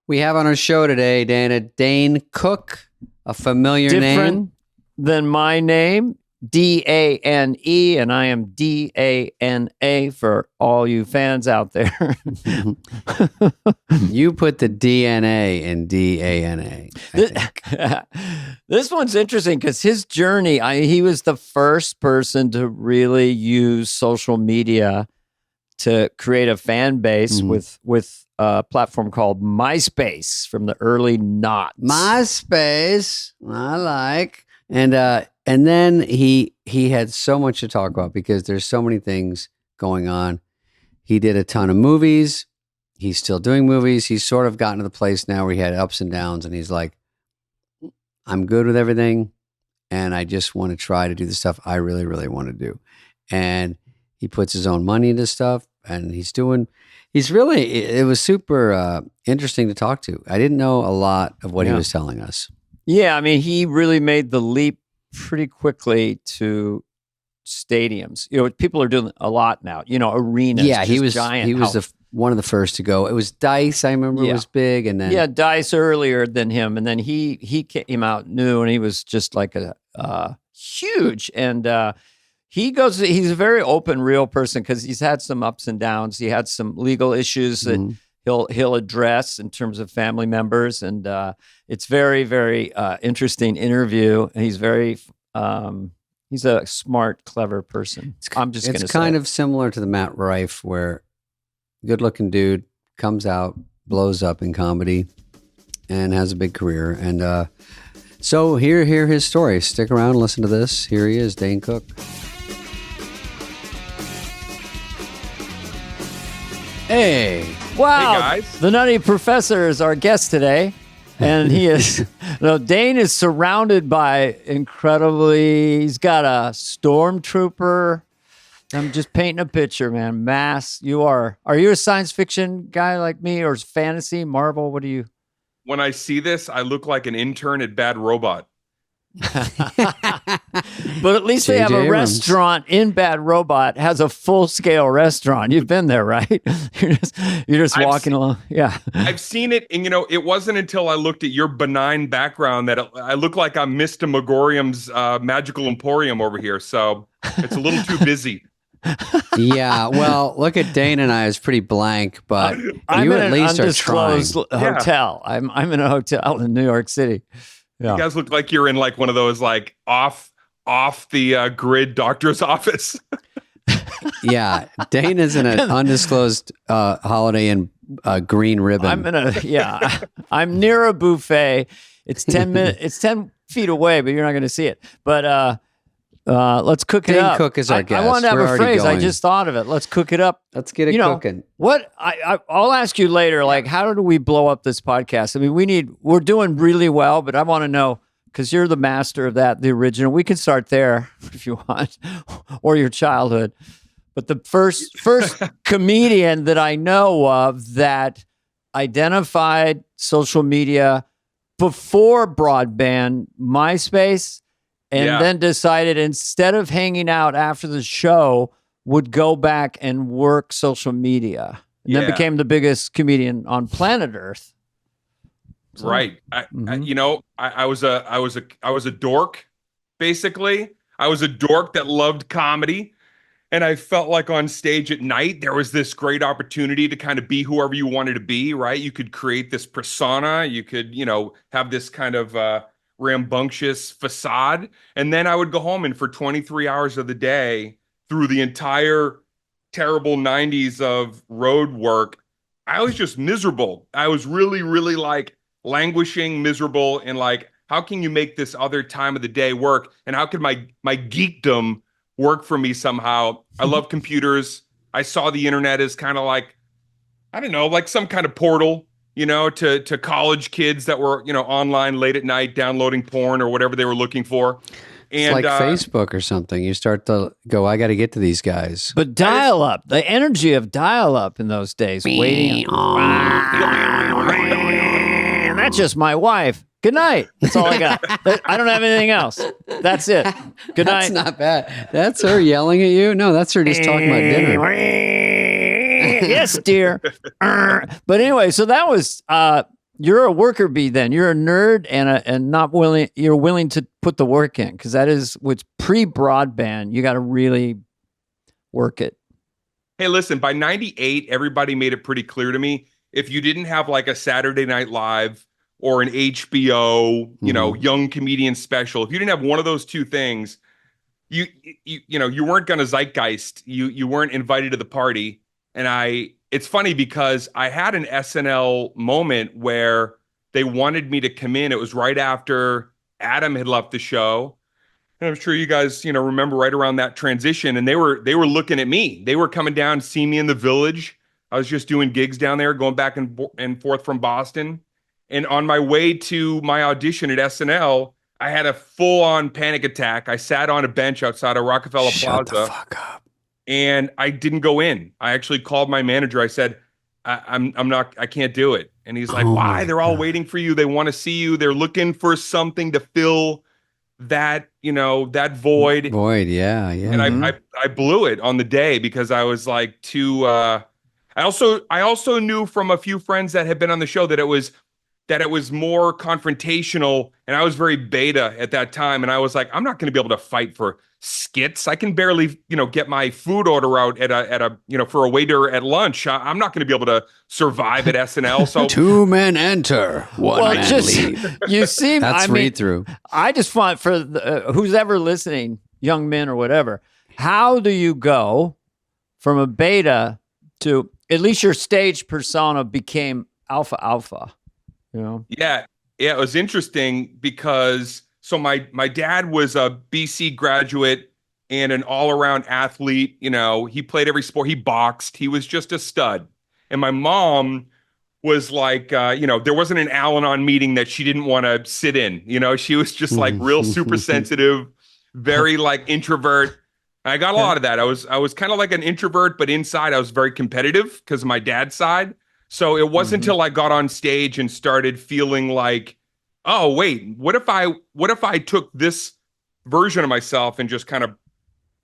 We have on our show today, Dana, Dane Cook, a familiar Different name. than my name, D-A-N-E, and I am D-A-N-A for all you fans out there. You put the DNA in D-A-N-A. This one's interesting because his journey, he was the first person to really use social media to create a fan base with a platform called MySpace from the early noughts. MySpace, I like. And then he had so much to talk about because there's so many things going on. He did a ton of movies. He's still doing movies. He's sort of gotten to the place now where he had ups and downs, and he's like, I'm good with everything, and I just want to try to do the stuff I really, really want to do. And he puts his own money into stuff, and it was super interesting to talk to. I didn't know a lot of what he was telling us. Yeah, I mean, he really made the leap pretty quickly to stadiums. You know, people are doing a lot now. You know, arenas. Yeah, he was giant. He was one of the first to go. It was Dice, I remember, was big, and then Dice earlier than him, and then he came out new, and he was just like a huge. And he's a very open, real person because he's had some ups and downs. He had some legal issues that he'll address in terms of family members, and it's very, very interesting interview. And he's very he's a smart, clever person. I'm just going to say. It's kind of similar to the Matt Rife, where good-looking dude comes out, blows up in comedy, and has a big career. And so hear his story. Stick around and listen to this. Here he is, Dane Cook. Hey. Wow. Hey, guys. The Nutty Professor is our guest today. And he is, Dane is surrounded by he's got a stormtrooper. I'm just painting a picture, man. Mass. Are you a science fiction guy like me, or is fantasy, Marvel? What do you? When I see this, I look like an intern at Bad Robot. But at least they have a restaurant in Bad Robot, has a full-scale restaurant. You've been there, right? You're just walking along. Yeah. I've seen it, and it wasn't until I looked at your benign background that I look like I'm Mr. Megorium's Magical Emporium over here. So it's a little too busy. Yeah, well, look at Dane and I is pretty blank, but I'm you in at least are trying. Hotel. I'm in a hotel in New York City. Yeah. You guys look like you're in like one of those like off the grid doctor's office. Yeah, Dane is in an undisclosed Holiday Inn green ribbon. I'm near a buffet. It's 10 minutes. It's 10 feet away, but you're not going to see it. But let's cook it up. Dane Cook is our guest. I wanted to have a phrase. I just thought of it. Let's cook it up. Let's get it cooking. What I'll ask you later. Like, how do we blow up this podcast? I mean, we're doing really well, but I want to know, because you're the master of that, the original. We can start there if you want, or your childhood. But the first comedian that I know of that identified social media before broadband, MySpace, and then decided instead of hanging out after the show, would go back and work social media. And then became the biggest comedian on planet Earth. So, right. I was a dork, basically. I was a dork that loved comedy. And I felt like on stage at night, there was this great opportunity to kind of be whoever you wanted to be, right? You could create this persona. You could, have this kind of rambunctious facade. And then I would go home, and for 23 hours of the day, through the entire terrible 90s of road work, I was just miserable. I was really, really like languishing, miserable, and like, how can you make this other time of the day work? And how can my geekdom work for me somehow? I love computers. I saw the internet as kind of like, I don't know, like some kind of portal, to college kids that were, online late at night downloading porn or whatever they were looking for. And, it's like Facebook or something. You start to go, I got to get to these guys. But dial-up, the energy of dial-up in those days, waiting. That's just my wife. Good night. That's all I got. I don't have anything else. That's it. Good night. That's not bad. That's her yelling at you? No, that's her just talking about dinner. Yes, dear. But anyway, so that was You're a worker bee then. You're a nerd and not willing. You're willing to put the work in because that is what's pre-broadband. You got to really work it. Hey, listen, by 98, everybody made it pretty clear to me. If you didn't have like a Saturday Night Live or an HBO, young comedian special, if you didn't have one of those two things, you weren't going to zeitgeist. You weren't invited to the party. And it's funny because I had an SNL moment where they wanted me to come in. It was right after Adam had left the show. And I'm sure you guys, remember right around that transition. And they were looking at me. They were coming down to see me in the Village. I was just doing gigs down there, going back and forth from Boston. And on my way to my audition at SNL, I had a full-on panic attack. I sat on a bench outside of Rockefeller Plaza. Shut the fuck up. And I didn't go in. I actually called my manager. I said, I can't do it. And he's like, why? They're all waiting for you. They want to see you. They're looking for something to fill that, that void. Yeah. And I blew it on the day because I was like too, I also knew from a few friends that had been on the show that it was more confrontational, and I was very beta at that time. And I was like, I'm not going to be able to fight for skits. I can barely, get my food order out at a for a waiter at lunch. I'm not going to be able to survive at SNL. So 2 men enter, 1 man leave. You seem, that's read through. I just want for who's ever listening, young men or whatever, how do you go from a beta to at least your stage persona became alpha? Yeah, it was interesting because so my dad was a BC graduate and an all-around athlete. He played every sport. He boxed. He was just a stud. And my mom was like, there wasn't an Al-Anon meeting that she didn't want to sit in. She was just like real super sensitive, very like introvert. I got a lot of that. I was kind of like an introvert, but inside I was very competitive because of my dad's side. So it wasn't until I got on stage and started feeling like, oh, wait, what if I took this version of myself and just kind of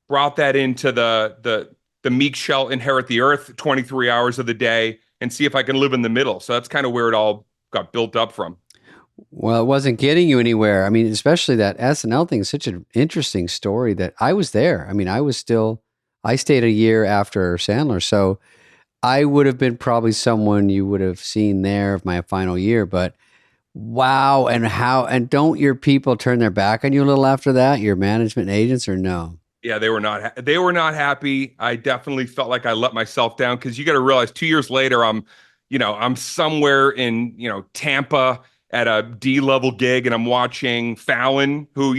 brought that into the meek shall inherit the earth 23 hours of the day and see if I can live in the middle. So that's kind of where it all got built up from. Well, it wasn't getting you anywhere. I mean, especially that SNL thing is such an interesting story that I was there. I mean, I stayed a year after Sandler. So I would have been probably someone you would have seen there of my final year, but wow. And don't your people turn their back on you a little after that, your management agents, or no? Yeah, they were not happy. I definitely felt like I let myself down because you got to realize 2 years later, I'm somewhere in, Tampa at a D-level gig and I'm watching Fallon who,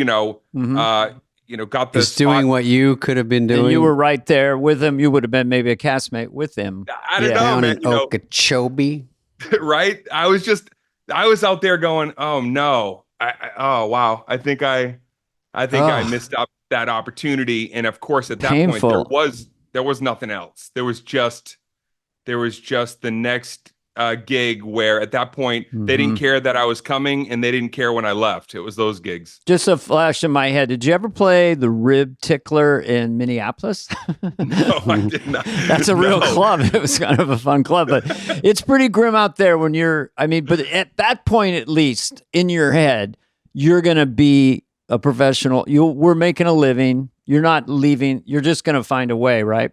got this doing what you could have been doing. And you were right there with him. You would have been maybe a castmate with him. I don't know, down man. in Okeechobee. Right? I was out there going, oh no. Oh wow. I think I missed up that opportunity. And of course, at that Painful. point, there was nothing else. There was just the next gig where at that point they didn't care that I was coming and they didn't care when I left. It was those gigs. Just a flash in my head. Did you ever play the Rib Tickler in Minneapolis? No, I did not. That's a real club. It was kind of a fun club, but it's pretty grim out there when but at that point, at least in your head, you're going to be a professional. We're making a living. You're not leaving. You're just going to find a way, right?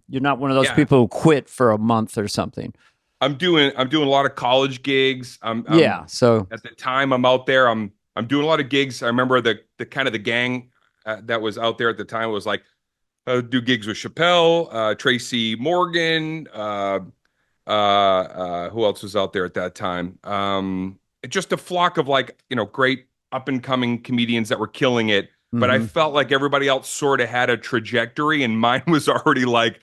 You're not one of those people who quit for a month or something. I'm doing a lot of college gigs. So at the time I'm out there, I'm doing a lot of gigs. I remember the kind of the gang that was out there at the time was like, do gigs with Chappelle, Tracy Morgan, who else was out there at that time? Just a flock of great up and coming comedians that were killing it. But I felt like everybody else sort of had a trajectory and mine was already like,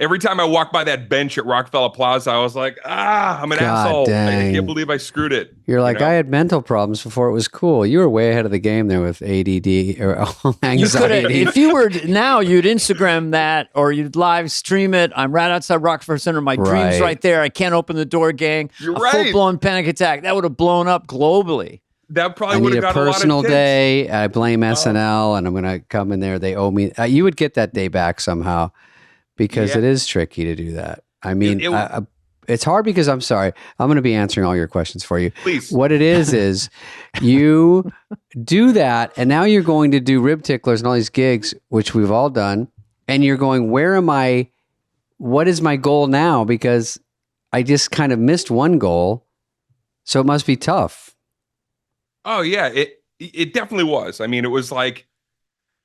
every time I walked by that bench at Rockefeller Plaza, I was like, I'm an asshole. Dang. I can't believe I screwed it. You're like, I had mental problems before it was cool. You were way ahead of the game there with ADD or anxiety. If you were now, you'd Instagram that or you'd live stream it. I'm right outside Rockefeller Center. My dream's right there. I can't open the door, gang. You're a right. Full-blown panic attack. That would have blown up globally. That probably I would need have a got personal a lot of day. I blame SNL and I'm going to come in there. They owe me. You would get that day back somehow because it is tricky to do that. I mean, it's hard because I'm sorry. I'm going to be answering all your questions for you. Please. What it is you do that, and now you're going to do rib ticklers and all these gigs, which we've all done, and you're going, where am I? What is my goal now? Because I just kind of missed one goal, so it must be tough. Oh yeah, it definitely was. I mean, it was like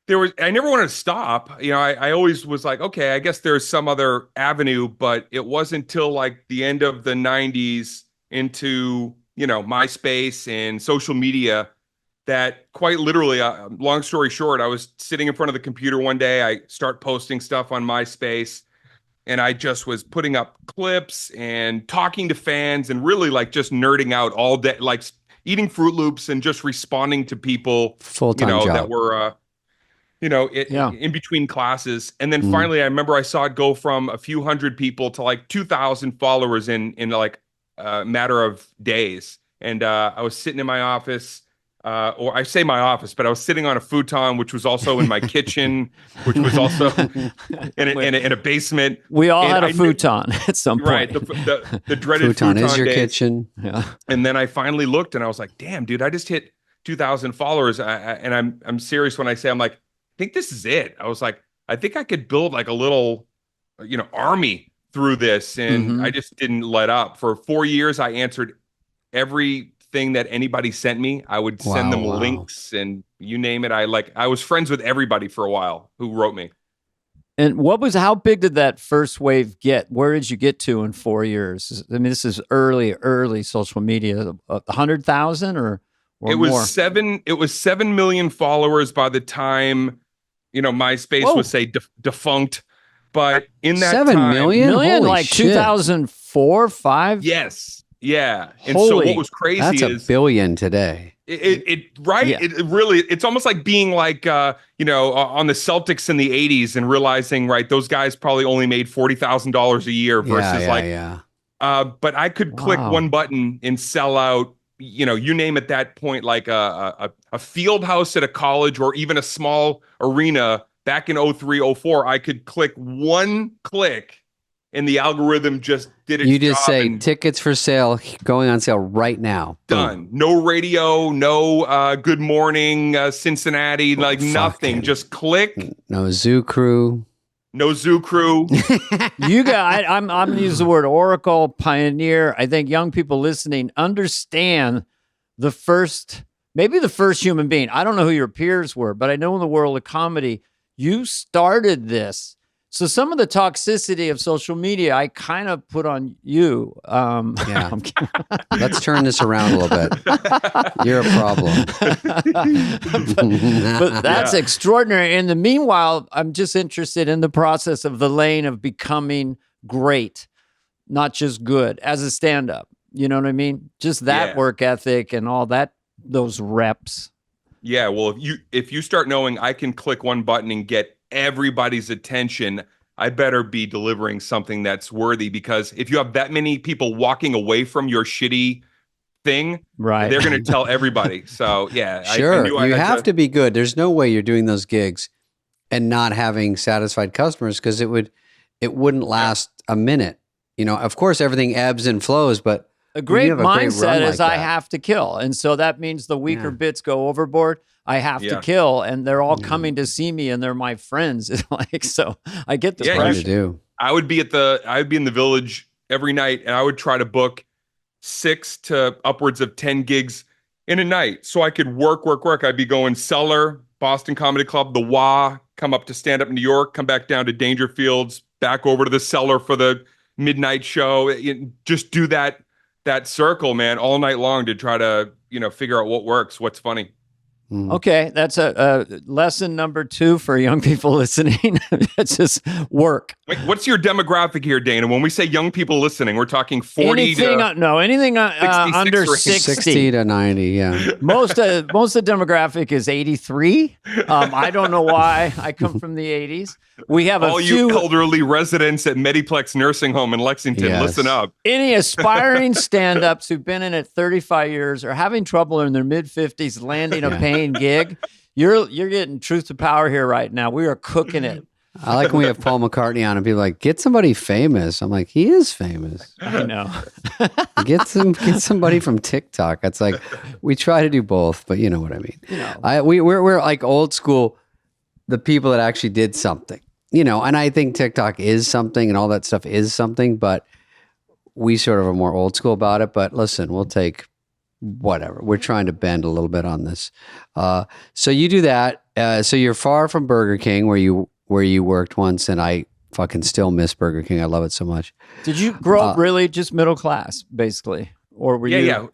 I never wanted to stop. You know, I always was like, okay, I guess there's some other avenue, but it wasn't until like the end of the 90s into, you know, MySpace and social media that quite literally, long story short, I was sitting in front of the computer one day. I start posting stuff on MySpace, and I just was putting up clips and talking to fans and really like just nerding out all day, like eating Fruit Loops and just responding to people, Full-time you know, job. that were, in between classes. And then finally, I remember I saw it go from a few hundred people to like 2,000 followers in like a matter of days. And I was sitting in my office, or I say my office, but I was sitting on a futon, which was also in my kitchen, which was also in a basement. We all had a futon at some point. Right, the dreaded Futon is your days. kitchen. Yeah. And then I finally looked, and I was like, "Damn, dude, I just hit 2,000 followers." And I'm serious when I say, I'm like, I think this is it. I was like, I think I could build like a little, army through this. And I just didn't let up. For 4 years, I answered everything that anybody sent me. I would send them links and you name it. I was friends with everybody for a while who wrote me. And how big did that first wave get? Where did you get to in 4 years? I mean, this is early social media. 100,000 or it was more? 7 million followers by the time, MySpace was say defunct. But in that 7 time, million? Holy like shit. 2004, 5? Yes. Yeah. And Holy, so what was crazy That's is $1 billion today. Right. Yeah. It really, it's almost like being like, on the Celtics in the 80s and realizing, right, those guys probably only made $40,000 a year versus but I could click one button and sell out, you name at that point, like a field house at a college or even a small arena back in 03, 04. I could click one click and the algorithm just did its job. You just say tickets for sale, going on sale right now. Done. No radio, no Good Morning Cincinnati, like nothing. Just click. No Zoo Crew. No Zoo Crew. You got. I'm going to use the word oracle, pioneer. I think young people listening understand maybe the first human being. I don't know who your peers were, but I know in the world of comedy, you started this. So some of the toxicity of social media, I kind of put on you. Yeah. Let's turn this around a little bit. You're a problem. but that's extraordinary. In the meanwhile, I'm just interested in the process of the lane of becoming great, not just good as a stand-up. You know what I mean? Just that work ethic and all that, those reps. Yeah. Well, if you start knowing I can click one button and get everybody's attention, I better be delivering something that's worthy, because if you have that many people walking away from your shitty thing, right, they're going to tell everybody. So yeah, sure. You have to be good. There's no way you're doing those gigs and not having satisfied customers, because it wouldn't last a minute. Of course everything ebbs and flows, but a great mindset is I have to kill. And so that means the weaker bits go overboard. I have to kill, and they're all coming to see me, and they're my friends. It's like, so I get the pressure. To do. I would be in the Village every night, and I would try to book 6 to upwards of 10 gigs in a night, so I could work. I'd be going Cellar, Boston Comedy Club, the WA, come up to stand up in New York, come back down to Dangerfields, back over to the Cellar for the midnight show. Just do that circle, man, all night long to try to figure out what works, what's funny. Okay, that's a lesson number 2 for young people listening. That's just work. Wait, what's your demographic here, Dana? When we say young people listening, we're talking 40 anything under 60. 60 to 90, yeah. Most of the demographic is 83. I don't know why. I come from the 80s. We have all you elderly residents at Mediplex Nursing Home in Lexington, listen up. Any aspiring stand-ups who've been in it 35 years or having trouble in their mid-50s landing a paying gig, you're getting truth to power here right now. We are cooking it. I like when we have Paul McCartney on and people are like, get somebody famous. I'm like, he is famous. I know. Get somebody from TikTok. It's like we try to do both, but you know what I mean. We're like old school, the people that actually did something, and I think TikTok is something and all that stuff is something, but we sort of are more old school about it. But listen, we'll take whatever. We're trying to bend a little bit on this. So you do that. So you're far from Burger King where you worked once, and I fucking still miss Burger King. I love it so much. Did you grow up really just middle class, basically? Or were you?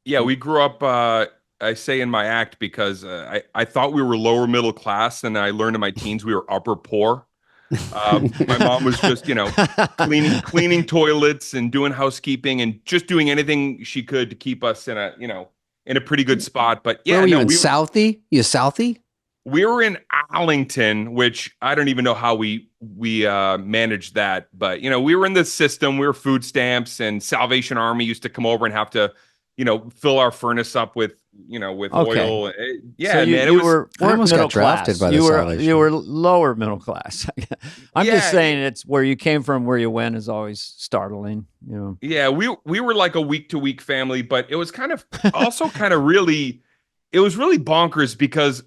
Yeah. We grew up, I say in my act, because I thought we were lower middle class, and I learned in my teens we were upper poor. My mom was just, cleaning toilets and doing housekeeping and just doing anything she could to keep us in a pretty good spot. But yeah, where were you in Southie? You Southie? We were in Arlington, which I don't even know how we managed that. But, we were in the system. We were food stamps, and Salvation Army used to come over and have to, fill our furnace up with oil. Yeah, so man. You almost got drafted by the Salvation. You were lower middle class. I'm just saying it's where you came from, where you went is always startling. Yeah, we were like a week to week family, but it was kind of also kind of really. It was really bonkers because,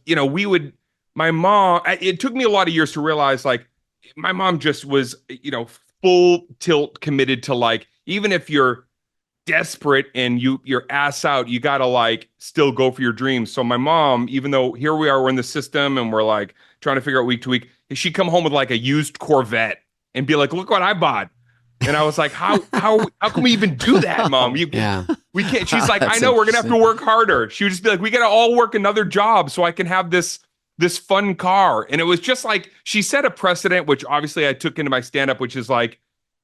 my mom, it took me a lot of years to realize, like, my mom just was, full tilt committed to, like, even if you're desperate and you're ass out, you got to, like, still go for your dreams. So my mom, even though here we are, we're in the system and we're, like, trying to figure out week to week, she'd come home with, like, a used Corvette and be like, look what I bought. And I was like, how can we even do that, Mom? We can't. She's like, I know we're gonna have to work harder. She would just be like, we gotta all work another job so I can have this fun car. And it was just like, she set a precedent, which obviously I took into my stand-up, which is like,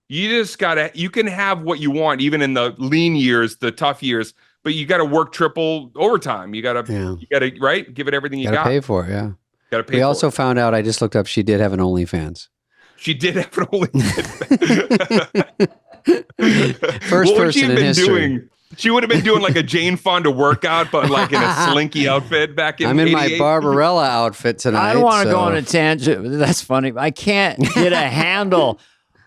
you can have what you want, even in the lean years, the tough years, but you gotta work triple overtime. You gotta right? Give it everything you got. Pay for it, yeah. Gotta pay. We also found out, I just looked up, she did have an OnlyFans. She did have an OnlyFans. First person in history. Doing? She would have been doing like a Jane Fonda workout, but like in a slinky outfit back in I'm in my Barbarella outfit tonight. I don't want to go on a tangent. That's funny. I can't get a handle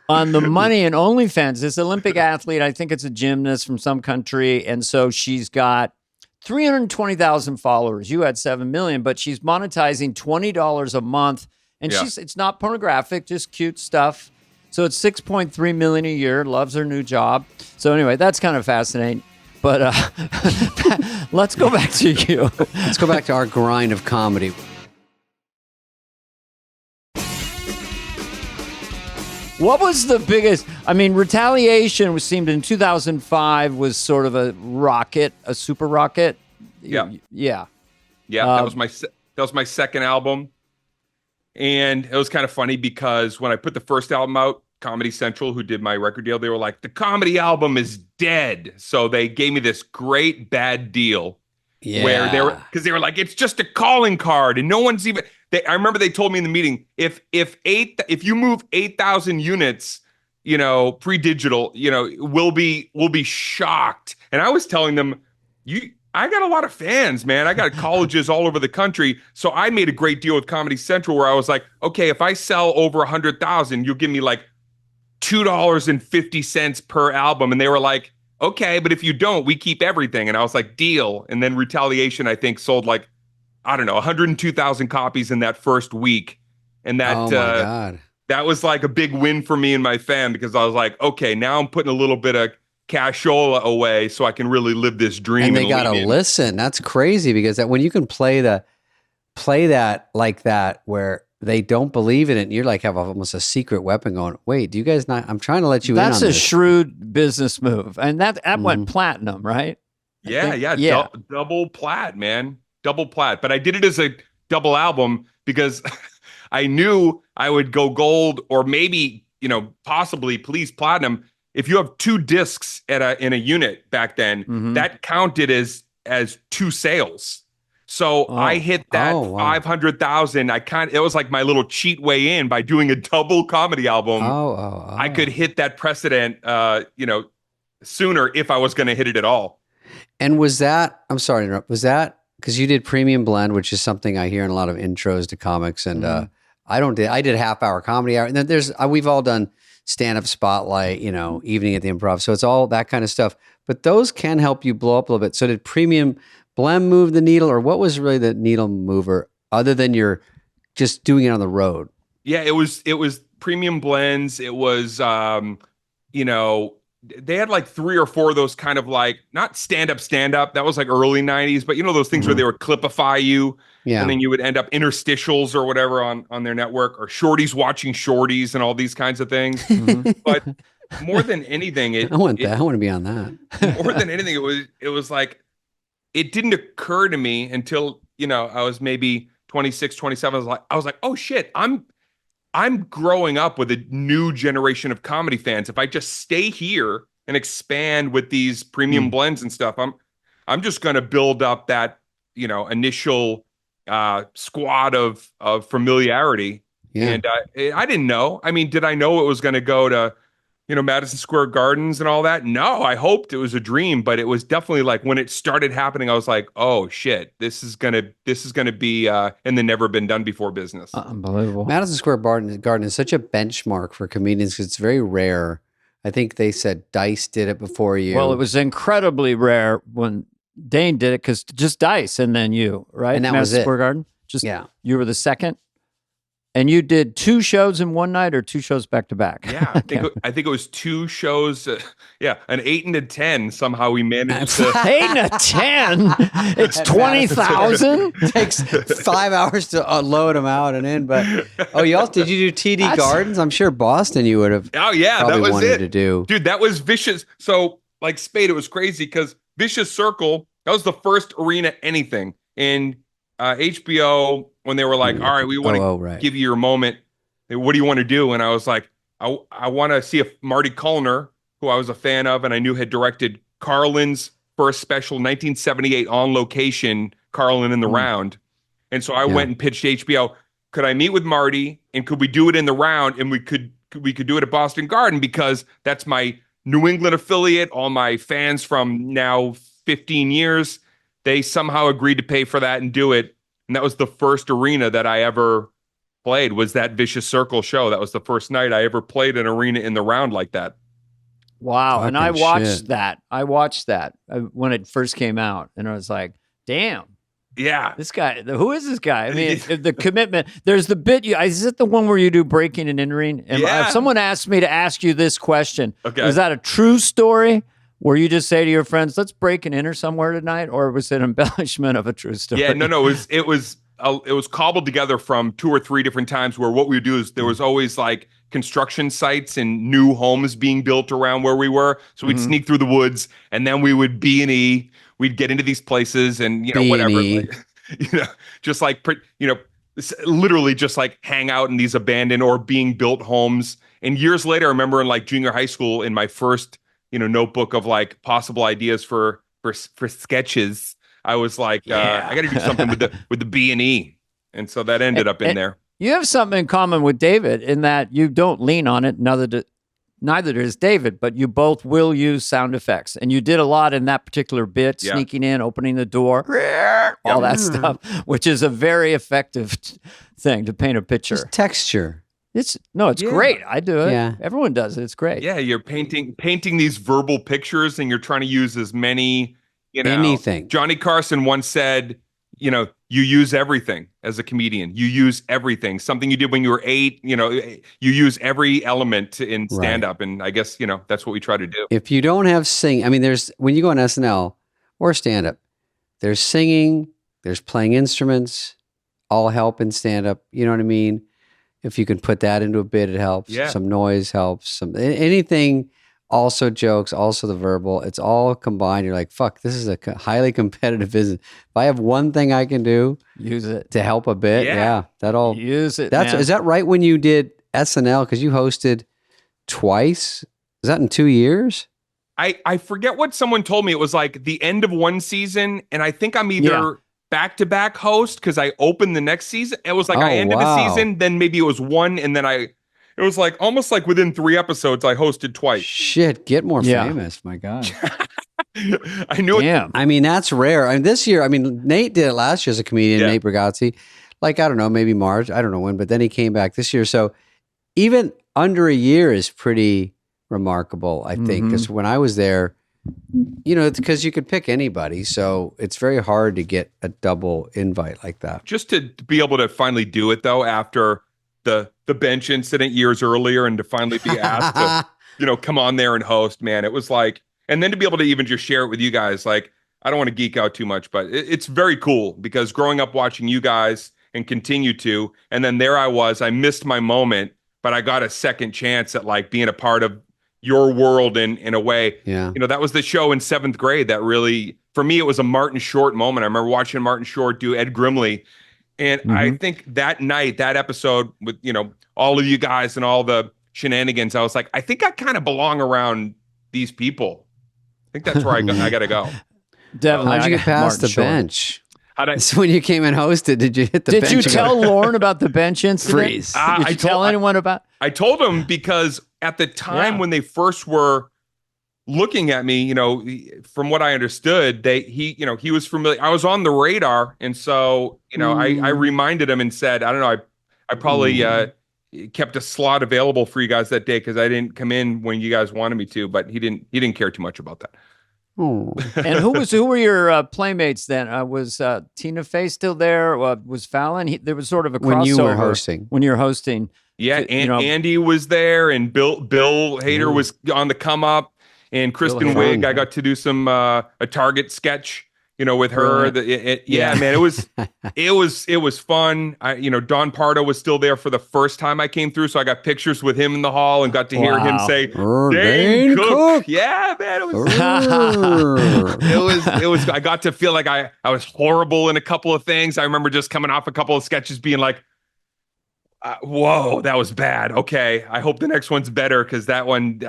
on the money in OnlyFans. This Olympic athlete, I think it's a gymnast from some country, and so she's got 320,000 followers. You had 7 million, but she's monetizing $20 a month. And it's not pornographic, just cute stuff. So it's 6.3 million a year, loves her new job. So anyway, that's kind of fascinating. But let's go back to you. Let's go back to our grind of comedy. What was the biggest, Retaliation seemed in 2005 was sort of a super rocket. Yeah. Yeah. That was my second album. And it was kind of funny because when I put the first album out, Comedy Central, who did my record deal, they were like, the comedy album is dead. So they gave me this great bad deal where they were like, it's just a calling card and no one's even, I remember they told me in the meeting, if you move 8,000 units, pre-digital, we'll be shocked. And I was telling them, I got a lot of fans, man. I got colleges all over the country. So I made a great deal with Comedy Central where I was like, okay, if I sell over 100,000, you'll give me like $2.50 per album. And they were like, okay, but if you don't, we keep everything. And I was like, deal. And then Retaliation, I think, sold like, I don't know, 102,000 copies in that first week. And that, oh my God. That was like a big win for me and my fan because I was like, okay, now I'm putting a little bit of cashola away so I can really live this dream. And they got to listen. That's crazy because when you can play that like that where they don't believe in it and you're like have almost a secret weapon going, wait, do you guys not, I'm trying to let you in on this. That's a shrewd business move. And that went platinum, right? Yeah. Double plat, man. Double plat. But I did it as a double album because I knew I would go gold or maybe, possibly please platinum. If you have 2 discs in a unit back then, that counted as 2 sales. So I hit that 500,000. It was like my little cheat way in by doing a double comedy album. I could hit that precedent, sooner if I was going to hit it at all. And was that? I'm sorry to interrupt. Was that because you did Premium Blend, which is something I hear in a lot of intros to comics, and I did half-hour comedy hour, and then we've all done stand-up spotlight, evening at the Improv. So it's all that kind of stuff. But those can help you blow up a little bit. So did Premium Blend move the needle, or what was really the needle mover other than you're just doing it on the road? Yeah, it was Premium Blends. It was, they had like 3 or 4 of those kind of like, not stand up. That was like early 90s, but those things where they would clipify you. Yeah. And then you would end up interstitials or whatever on their network, or shorties watching shorties and all these kinds of things. But more than anything, I want to be on that. More than anything, it was like, it didn't occur to me until, I was maybe 26, 27. I was like, oh shit, I'm growing up with a new generation of comedy fans. If I just stay here and expand with these premium blends and stuff, I'm just going to build up that, initial squad of familiarity. Yeah. And I didn't know. I mean, did I know it was going to go to, Madison Square Gardens and all that? No, I hoped it was a dream, but it was definitely like when it started happening, I was like, oh shit, this is gonna be in the never been done before business. Unbelievable. Madison Square Garden is such a benchmark for comedians because it's very rare. I think they said Dice did it before you. Well, it was incredibly rare when Dane did it, because just Dice and then you, right? And that Madison was Square Garden. You were the second. And you did 2 shows in one night, or 2 shows back to back? Yeah, I think it was 2 shows. An 8 and a 10. Somehow we managed to 8 and a 10. It's 20,000. It takes 5 hours to load them out and in. But did you do TD Gardens? I'm sure Boston you would have. Oh yeah, that was wanted to do. Dude, that was vicious. So like Spade, it was crazy because Vicious Circle, that was the first arena anything. And HBO, when they were like, all right, we want to give you your moment. What do you want to do? And I was like, I want to see if Marty Kullner, who I was a fan of and I knew had directed Carlin's first special, 1978 On Location, Carlin in the Round. And so I went and pitched HBO. Could I meet with Marty, and could we do it in the round? And we could do it at Boston Garden, because that's my New England affiliate. All my fans from now 15 years, they somehow agreed to pay for that and do it. And that was the first arena that I ever played, was that Vicious Circle show. That was the first night I ever played an arena in the round like that. Wow. And I watched that. I watched that when it first came out. And I was like, damn. Yeah. This guy, who is this guy? I mean, the commitment. There's the bit, is it the one where you do breaking and entering? And if someone asked me to ask you this question, is that a true story? Where you just say to your friends, let's break and enter somewhere tonight? Or was it an embellishment of a true story? Yeah, no, it was cobbled together from 2 or 3 different times, where what we would do is there was always like construction sites and new homes being built around where we were. So we'd sneak through the woods, and then we would B&E. We'd get into these places and, whatever, just like, literally just like hang out in these abandoned or being built homes. And years later, I remember in like junior high school, in my first notebook of like possible ideas for sketches, I was like, I got to do something with the B&E, and so that ended up in there. You have something in common with David in that you don't lean on it. Neither does David, but you both will use sound effects, and you did a lot in that particular bit, sneaking in, opening the door, all that stuff, which is a very effective thing to paint a picture. Just texture. It's great. I do it. Yeah. Everyone does it. It's great. Yeah, you're painting these verbal pictures, and you're trying to use as many, anything. Johnny Carson once said, you use everything as a comedian. You use everything. Something you did when you were 8, you use every element in stand-up. And I guess, that's what we try to do. If you don't have there's, when you go on SNL or stand-up, there's singing, there's playing instruments, all help in stand-up. You know what I mean? If you can put that into a bit, it helps. Yeah. Some noise helps. Anything, also jokes, also the verbal. It's all combined. You're like, fuck, this is a highly competitive business. If I have one thing I can do, use it to help a bit. Yeah, that'll use it. Is that right? When you did SNL, because you hosted twice, is that in 2 years? I forget what someone told me. It was like the end of one season, and I think I'm either back-to-back host, because I opened the next season. It was like I ended the season, then maybe it was one, and then it was like almost like within 3 episodes I hosted twice. Shit, get more famous. My God. I knew it. I mean, that's rare. This year, Nate did it last year as a comedian, Nate Bargatze. like, I don't know, maybe March. I don't know when, but then he came back this year. So even under a year is pretty remarkable, I think, because when I was there, it's because you could pick anybody. So it's very hard to get a double invite like that. Just to be able to finally do it, though, after the bench incident years earlier, and to finally be asked to, come on there and host, man, it was like, and then to be able to even just share it with you guys, like, I don't want to geek out too much, but it's very cool because growing up watching you guys and continue to, and then there I missed my moment, but I got a second chance at like being a part of your world in a way. Yeah. That was the show in 7th grade that really, for me, it was a Martin Short moment. I remember watching Martin Short do Ed Grimley. And I think that night, that episode with, all of you guys and all the shenanigans, I was like, I think I kind of belong around these people. I think that's where I got to go. Definitely. How'd you get past the bench? So when you came and hosted, did you hit the bench? Did you tell Lauren about the bench incident? Freeze. Did you tell anyone about? I told him because at the time when they first were looking at me, from what I understood, he was familiar. I was on the radar, and so I reminded him and said, I don't know, I probably kept a slot available for you guys that day because I didn't come in when you guys wanted me to, but he didn't care too much about that. Oh. And who were your playmates then? Was Tina Fey still there? Was Fallon? There was sort of a crossover when you were hosting. When you're hosting, yeah. And Andy was there, and Bill Hader was on the come up, and Kristen Wiig. I got to do some a Target sketch, with her. Man, it was fun. Don Pardo was still there for the first time I came through, so I got pictures with him in the hall and got to hear him say, "Dane Cook." Yeah, man, it was. I got to feel like I was horrible in a couple of things. I remember just coming off a couple of sketches, being like, "Whoa, that was bad." Okay, I hope the next one's better because that one,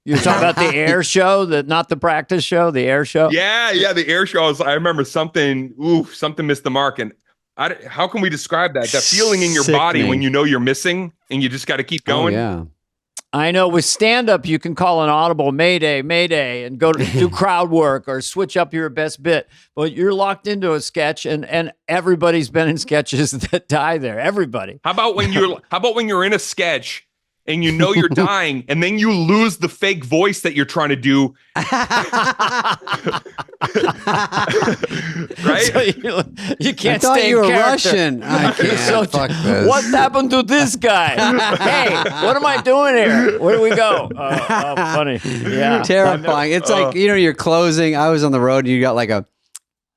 You're talking about the air show, not the practice show, the air show? Yeah, the air show. I remember something missed the mark. And how can we describe that? That feeling in your body when you know you're missing and you just got to keep going? Oh, yeah. I know with stand-up, you can call an audible Mayday, Mayday, and go to do crowd work or switch up your best bit. But you're locked into a sketch, and everybody's been in sketches that die there. Everybody. How about when you're in a sketch and you know you're dying, and then you lose the fake voice that you're trying to do. Right? So you can't I thought stay you in were character. Russian. I can't. So, Fuck this. what happened to this guy? Hey, what am I doing here? Where do we go? Funny. Yeah. Terrifying. It's like, you're closing. I was on the road and you got like a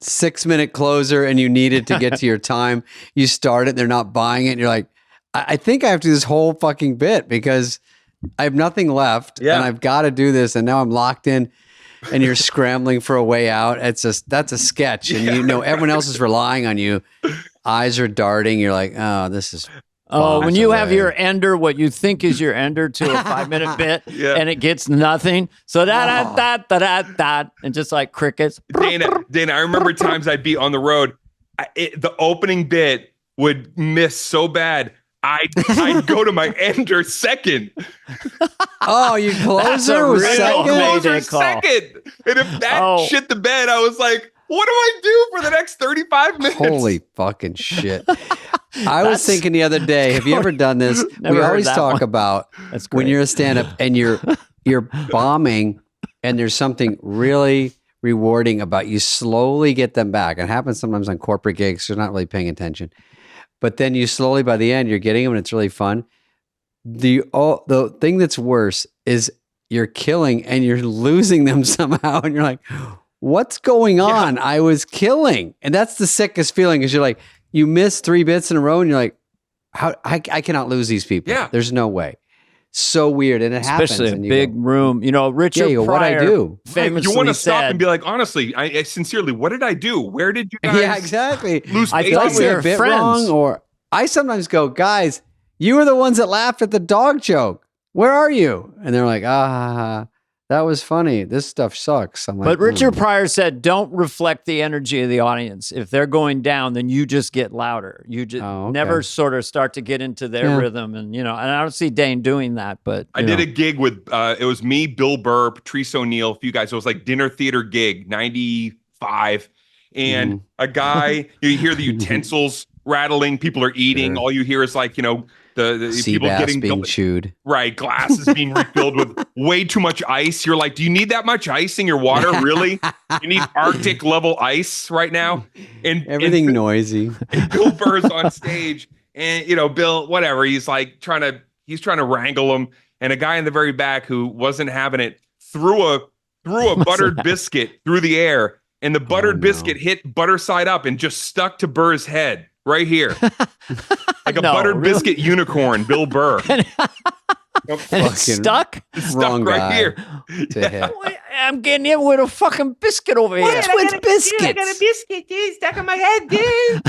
6-minute closer and you needed to get to your time. You start it, they're not buying it. And you're like, I think I have to do this whole fucking bit because I have nothing left and I've got to do this. And now I'm locked in and you're scrambling for a way out. That's a sketch. And everyone else is relying on you. Eyes are darting. You're like, oh, this is. Oh, when you have your ender, what you think is your ender to a 5-minute bit and it gets nothing. So da and just like crickets. Dana, I remember times I'd be on the road. The opening bit would miss so bad. I'd go to my ender second. Oh, you closer was second? Closer second. And if that shit the bed, I was like, what do I do for the next 35 minutes? Holy fucking shit. I was thinking the other day, have you ever done this? We always talk about when you're a stand-up and you're bombing and there's something really rewarding about you slowly get them back. It happens sometimes on corporate gigs, so you're not really paying attention. But then you slowly, by the end, you're getting them and it's really fun. The thing that's worse is you're killing and you're losing them somehow. And you're like, what's going on? Yeah. I was killing. And that's the sickest feeling is you're like, you miss 3 bits in a row and you're like, how I cannot lose these people. Yeah. There's no way. So weird. And it happens. Especially in a big room. Richard Pryor what'd I do? Famously you want to stop said, and be like, honestly, I sincerely, what did I do? Where did you guys exactly. lose I faith? thought we were a bit friends. wrong, or I sometimes go, guys, you were the ones that laughed at the dog joke. Where are you? And they're like, that was funny. This stuff sucks. I'm like, but Richard Pryor said, don't reflect the energy of the audience. If they're going down, then you just get louder. You just never sort of start to get into their rhythm. And, and I don't see Dane doing that, but I did a gig with, it was me, Bill Burr, Patrice O'Neill, a few guys. It was like dinner theater gig, 95. And a guy, you hear the utensils rattling, people are eating. Sure. All you hear is like, the Sea people bass getting being chewed. right, glasses being refilled with way too much ice. You're like, do you need that much ice in your water? Really? You need Arctic level ice right now? And Everything noisy. and Bill Burr's on stage, and Bill, whatever, he's trying to wrangle him, and a guy in the very back who wasn't having it threw a buttered biscuit through the air, and the buttered biscuit hit butter side up and just stuck to Burr's head right here. Like a buttered biscuit unicorn, Bill Burr. And it's stuck? It's Wrong stuck right guy here. to hit. I'm getting hit with a fucking biscuit over here. What's with biscuits? I got a biscuit, dude, stuck in my head, dude.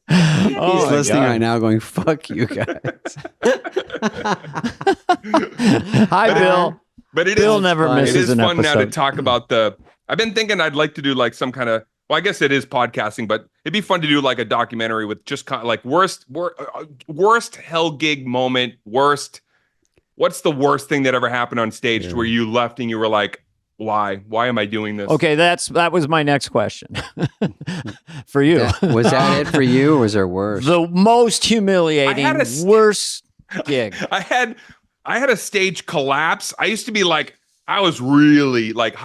He's my listening God. right now going, fuck you guys. Hi, Bill. But Bill never fun. it misses is an fun now to episode. talk about I've been thinking I'd like to do like some kind of, well, I guess it is podcasting, but it'd be fun to do like a documentary with just kind of like worst hell gig moment, what's the worst thing that ever happened on stage where you left and you were like, why am I doing this? Okay, that was my next question for you. Was that it for you, or was there worse? The most humiliating, I had worst gig. I had a stage collapse. I used to be like, I was really like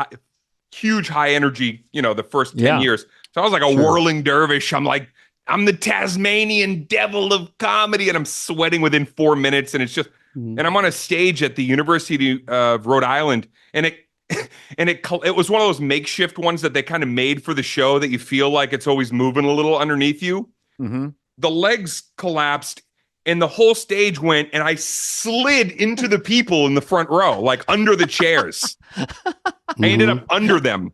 huge high energy, the first 10 years. So I was like a whirling dervish. I'm the Tasmanian devil of comedy, and I'm sweating within 4 minutes. And it's just, and I'm on a stage at the University of Rhode Island, and it was one of those makeshift ones that they kind of made for the show that you feel like it's always moving a little underneath you. Mm-hmm. The legs collapsed and the whole stage went, and I slid into the people in the front row, like under the chairs. I ended up under them.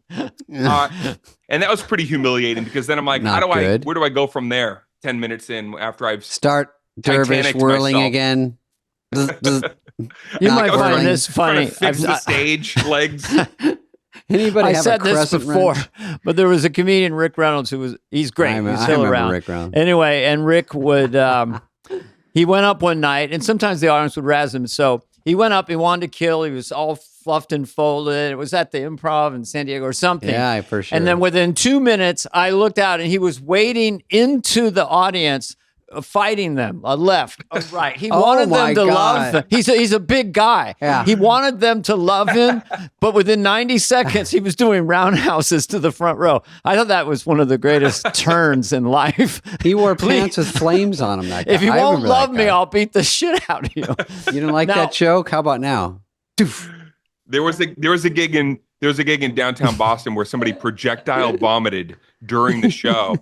And that was pretty humiliating, because then I'm like, where do I go from there? 10 minutes in, after I've Start dervish Titanic whirling myself. again. You might Not find whirling. this funny. trying to fix the stage legs. Anybody I have said a this crescent before, wrench? but there was a comedian, Rick Reynolds, he's great. I He's still remember around. Rick Reynolds. Anyway, and Rick would, he went up one night, and sometimes the audience would razz him. So he went up, he wanted to kill. He was all fluffed and folded. It was at the Improv in San Diego or something. Yeah, for sure. And then within 2 minutes, I looked out, and he was wading into the audience, fighting them, a left, a right. He wanted them to love him. He's a big guy. Yeah. He wanted them to love him, but within 90 seconds, he was doing roundhouses to the front row. I thought that was one of the greatest turns in life. He wore pants with flames on him. That guy. If you I won't remember that love me, guy. I'll beat the shit out of you. You didn't like Now- that joke? How about now? Doof. There was a gig in downtown Boston where somebody projectile vomited during the show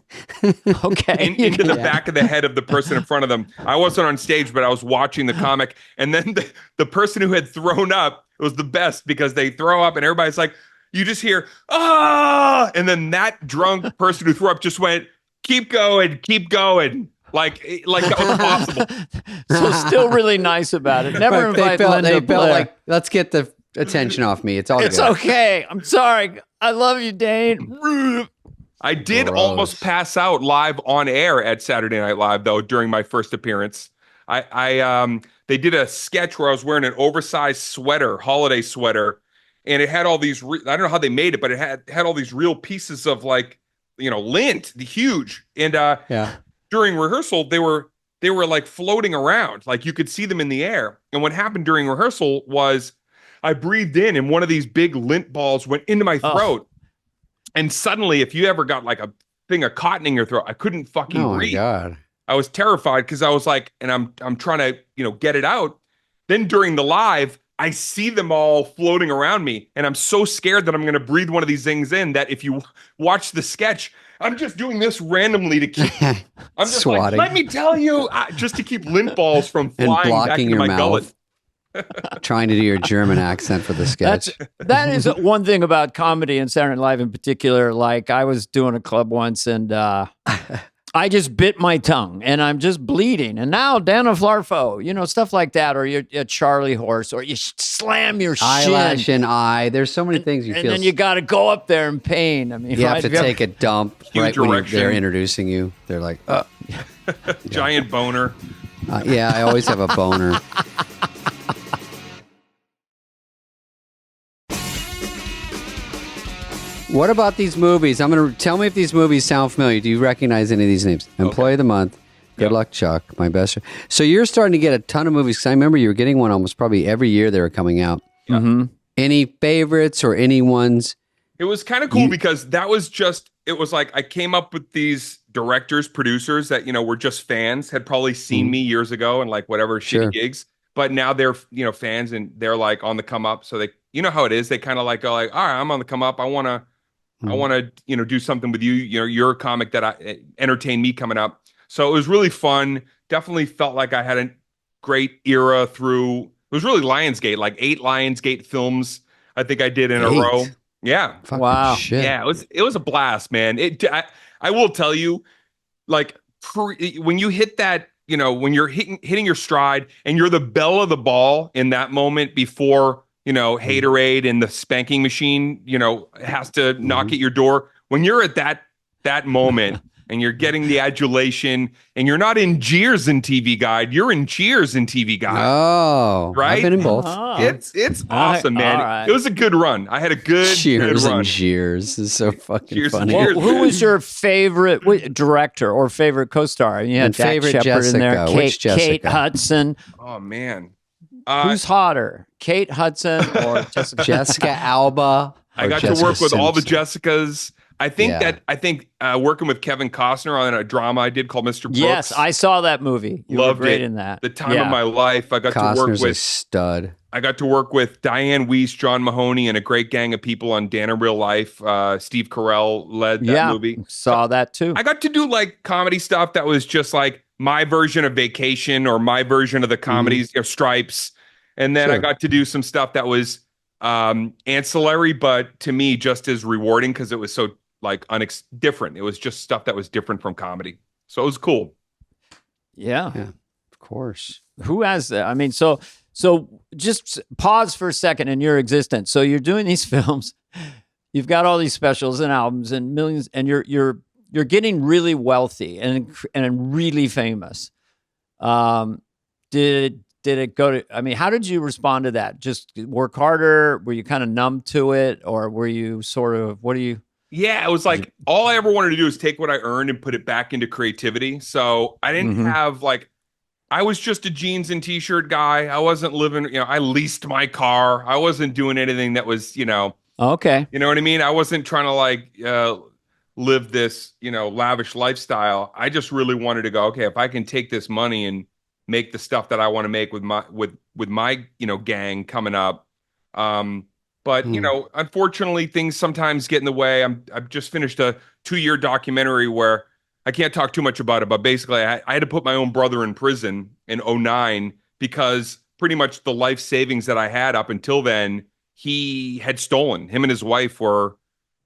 Okay. into the back of the head of the person in front of them. I wasn't on stage, but I was watching the comic, and then the person who had thrown up, it was the best, because they throw up and everybody's like, you just hear ah, and then that drunk person who threw up just went, keep going, like that was possible. So still really nice about it. Never But invite Linda they Blair. felt like, let's get the attention off me. It's all It's good. okay. I'm sorry. I love you, Dane. I did Gross. almost pass out live on air at Saturday Night Live, though, during my first appearance. They did a sketch where I was wearing an oversized sweater, holiday sweater, and it had all these, I don't know how they made it, but it had all these real pieces of lint, huge. And Yeah. during rehearsal, they were like floating around, like you could see them in the air. And what happened during rehearsal was I breathed in, and one of these big lint balls went into my throat. And suddenly, if you ever got like a thing of cotton in your throat, I couldn't fucking Oh my breathe. God. I was terrified, because I was like, and I'm trying to, get it out. Then during the live, I see them all floating around me, and I'm so scared that I'm going to breathe one of these things in, that if you watch the sketch, I'm just doing this randomly to keep, I'm just Swatting. like, let me tell you, just to keep lint balls from And flying back blocking into your my mouth. gullet. Trying to do your German accent for the sketch. That is one thing about comedy and Saturday Night Live in particular. Like, I was doing a club once, and I just bit my tongue, and I'm just bleeding. And now Dana Flarfo, stuff like that, or you're a Charlie horse, or you slam your Eyelash shin. and eye. There's so many things you And feel. then you got to go up there in pain. I mean, you have right? to take a dump right when erection. they're introducing you. They're like, Giant boner. yeah, I always have a boner. What about these movies? I'm going to tell me if these movies sound familiar. Do you recognize any of these names? Employee of the Month. Good luck, Chuck. My best friend. So you're starting to get a ton of movies. Because I remember you were getting one almost probably every year they were coming out. Mm-hmm. Any favorites or any ones? It was kind of cool because that was just, it was like I came up with these directors, producers that, were just fans, had probably seen me years ago and like whatever shitty gigs. But now they're, fans and they're like on the come up. So they, how it is. They kind of like go like, all right, I'm on the come up. I want to, do something with you. You're a comic that entertain me coming up. So it was really fun. Definitely felt like I had a great era through. It was really Lionsgate, like 8 Lionsgate films. I think I did in a row. Yeah. Fucking wow. shit. Yeah. It was a blast, man. I will tell you, like when you hit that, when you're hitting your stride and you're the belle of the ball in that moment before, haterade and the spanking machine, has to knock at your door. When you're at that moment and you're getting the adulation and you're not in jeers in TV Guide, you're in cheers in TV Guide. Oh, right? I've been in both. It's awesome, man. right. It was a good run. I had a good Cheers run. and jeers. This is so fucking Cheers and funny. cheers. Well, who was your favorite director or favorite co-star? You had And Dak favorite Shepard in there. Jessica. Which Kate Jessica? Hudson. Oh man. Who's hotter, Kate Hudson or Jessica? Jessica Alba. I or got Jessica to work with all the Simpson? Jessicas. I think working with Kevin Costner on a drama I did called Mr. Brooks. Yes, I saw that movie. You Loved were great it. in that. The time of my life. I got to work Costner's a with stud. I got to work with Diane Weiss, John Mahoney, and a great gang of people on Dan in Real Life. Steve Carell led that movie. Saw that too. I got to do like comedy stuff that was just like my version of Vacation or my version of the comedies of Stripes. And then I got to do some stuff that was ancillary, but to me just as rewarding because it was so like different. It was just stuff that was different from comedy. So it was cool. Yeah. Of course. Who has that? I mean, so just pause for a second in your existence. So you're doing these films, you've got all these specials and albums and millions, and you're getting really wealthy and really famous. Did it go to? I mean, how did you respond to that? Just work harder? Were you kind of numb to it, or were you sort of? What do you? Yeah, it was like all I ever wanted to do is take what I earned and put it back into creativity. So I didn't have like. I was just a jeans and t-shirt guy. I wasn't living, I leased my car. I wasn't doing anything that was, Okay. you know what I mean? I wasn't trying to like live this, lavish lifestyle. I just really wanted to go, okay, if I can take this money and make the stuff that I want to make with my gang coming up. But unfortunately things sometimes get in the way. I've just finished a 2-year documentary where I can't talk too much about it, but basically I had to put my own brother in prison in 2009 because pretty much the life savings that I had up until then, he had stolen. Him and his wife were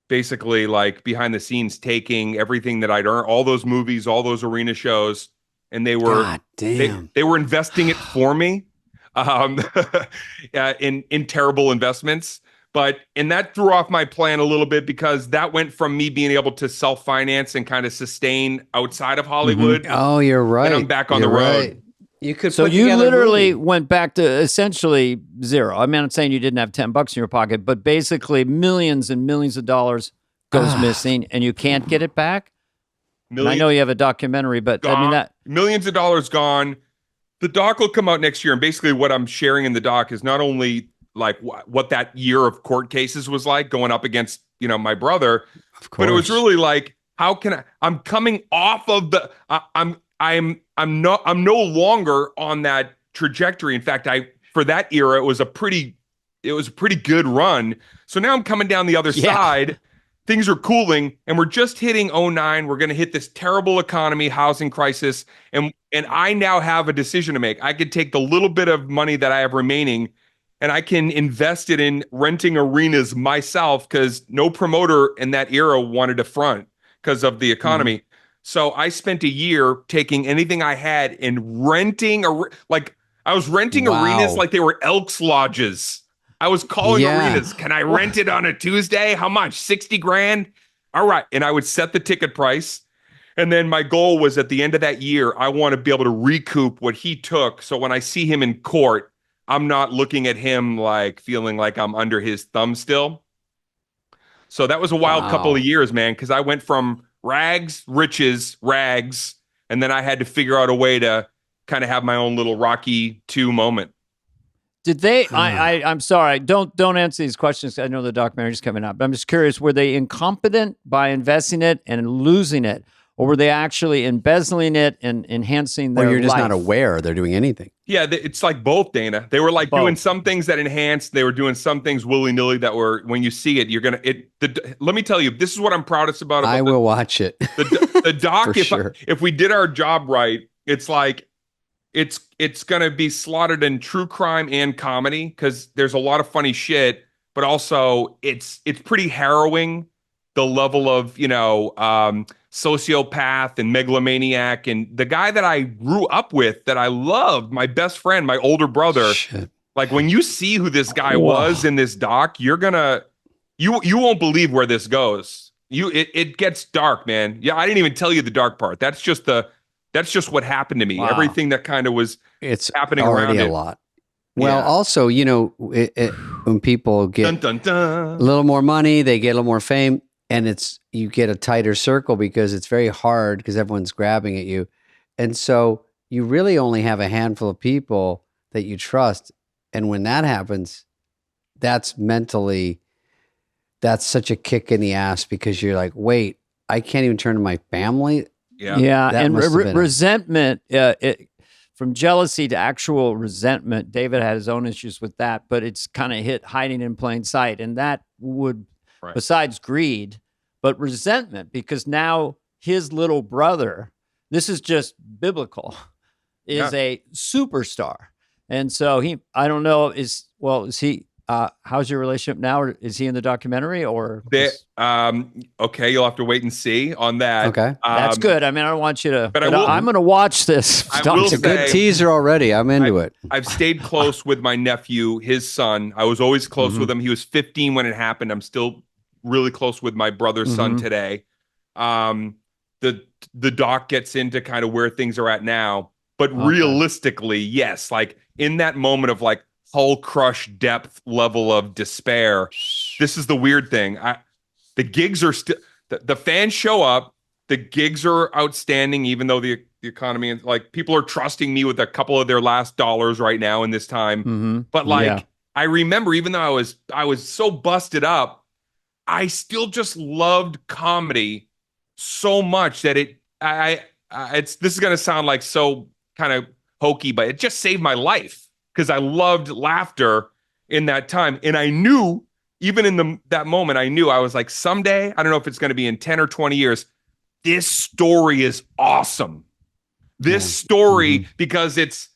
basically like behind the scenes taking everything that I'd earned, all those movies, all those arena shows, and they were God damn. they were investing it for me in terrible investments. And that threw off my plan a little bit because that went from me being able to self-finance and kind of sustain outside of Hollywood. Oh, you're right. And I'm back on the road. You could. So put you together a literally movie. went back to essentially zero. I mean, I'm saying you didn't have $10 in your pocket, but basically millions and millions of dollars goes missing, and you can't get it back. And I know you have a documentary, but gone, I mean that millions of dollars gone. The doc will come out next year, and basically what I'm sharing in the doc is not only like what that year of court cases was like going up against my brother, but it was really like how can I'm coming off of the I'm no longer on that trajectory. In fact, for that era it was a pretty good run. So now I'm coming down the other side. Things are cooling, and we're just hitting 2009. We're going to hit this terrible economy, housing crisis, and I now have a decision to make. I could take the little bit of money that I have remaining, and I can invest it in renting arenas myself because no promoter in that era wanted to front because of the economy. So I spent a year taking anything I had and renting I was renting arenas like they were Elks Lodges. I was calling arenas. Can I rent it on a Tuesday? How much? 60 grand? All right. And I would set the ticket price. And then my goal was at the end of that year, I want to be able to recoup what he took. So when I see him in court, I'm not looking at him like feeling like I'm under his thumb still. So that was a wild couple Wow. of years, man, because I went from rags, riches, rags, and then I had to figure out a way to kind of have my own little Rocky 2 moment. Did they? I'm sorry. Don't answer these questions. I know the documentary's coming out, but I'm just curious. Were they incompetent by investing it and losing it, or were they actually embezzling it and enhancing their Or you're just life? not aware they're doing anything. Yeah, it's like both, Dana. They were like Both. doing some things that enhanced. They were doing some things willy-nilly that were, when you see it, you're gonna. Let me tell you, this is what I'm proudest about. I will watch it. The doc. For sure. If we did our job right, it's like it's gonna be slaughtered in true crime and comedy because there's a lot of funny shit, but also it's pretty harrowing. The level of sociopath and megalomaniac, and the guy that I grew up with, that I loved, my best friend, my older brother. Shit. Like when you see who this guy was in this doc, you won't believe where this goes. It gets dark, man. Yeah, I didn't even tell you the dark part. That's just what happened to me. Wow. Everything that kind of was happening already around a it. lot. Well, Yeah. also, when people get Dun, dun, dun. a little more money, they get a little more fame, and you get a tighter circle because it's very hard because everyone's grabbing at you. And so you really only have a handful of people that you trust. And when that happens, that's such a kick in the ass because you're like, wait, I can't even turn to my family. Yeah. That and must have been resentment. From jealousy to actual resentment, David had his own issues with that, but it's kind of hiding in plain sight. And that would, Right. besides greed, but resentment, because now his little brother, this is just biblical, is a superstar. And so I don't know, is he, how's your relationship now? Or is he in the documentary or? Okay, you'll have to wait and see on that. Okay. That's good. I mean, I don't want you to, but I'm going to watch this. I will It's a good say- teaser already. I'm into it. I've stayed close with my nephew, his son. I was always close with him. He was 15 when it happened. I'm still really close with my brother's son today. The doc gets into kind of where things are at now, but realistically, yes, like in that moment of like hull crush depth level of despair, this is the weird thing. The gigs are still, the fans show up, the gigs are outstanding, even though the economy and like people are trusting me with a couple of their last dollars right now in this time. But like, I remember, even though I was so busted up, I still just loved comedy so much that this is going to sound like so kind of hokey, but it just saved my life because I loved laughter in that time. And I knew, even in that moment, I was like, someday, I don't know if it's going to be in 10 or 20 years, this story is awesome. This story, because it's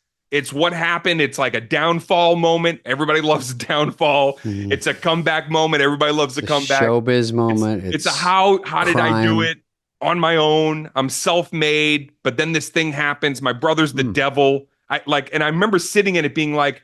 what happened. It's like a downfall moment. Everybody loves a downfall. It's a comeback moment. Everybody loves a comeback. Showbiz moment. It's a how did I do it on my own? I'm self-made, but then this thing happens. My brother's the devil. And I remember sitting in it being like,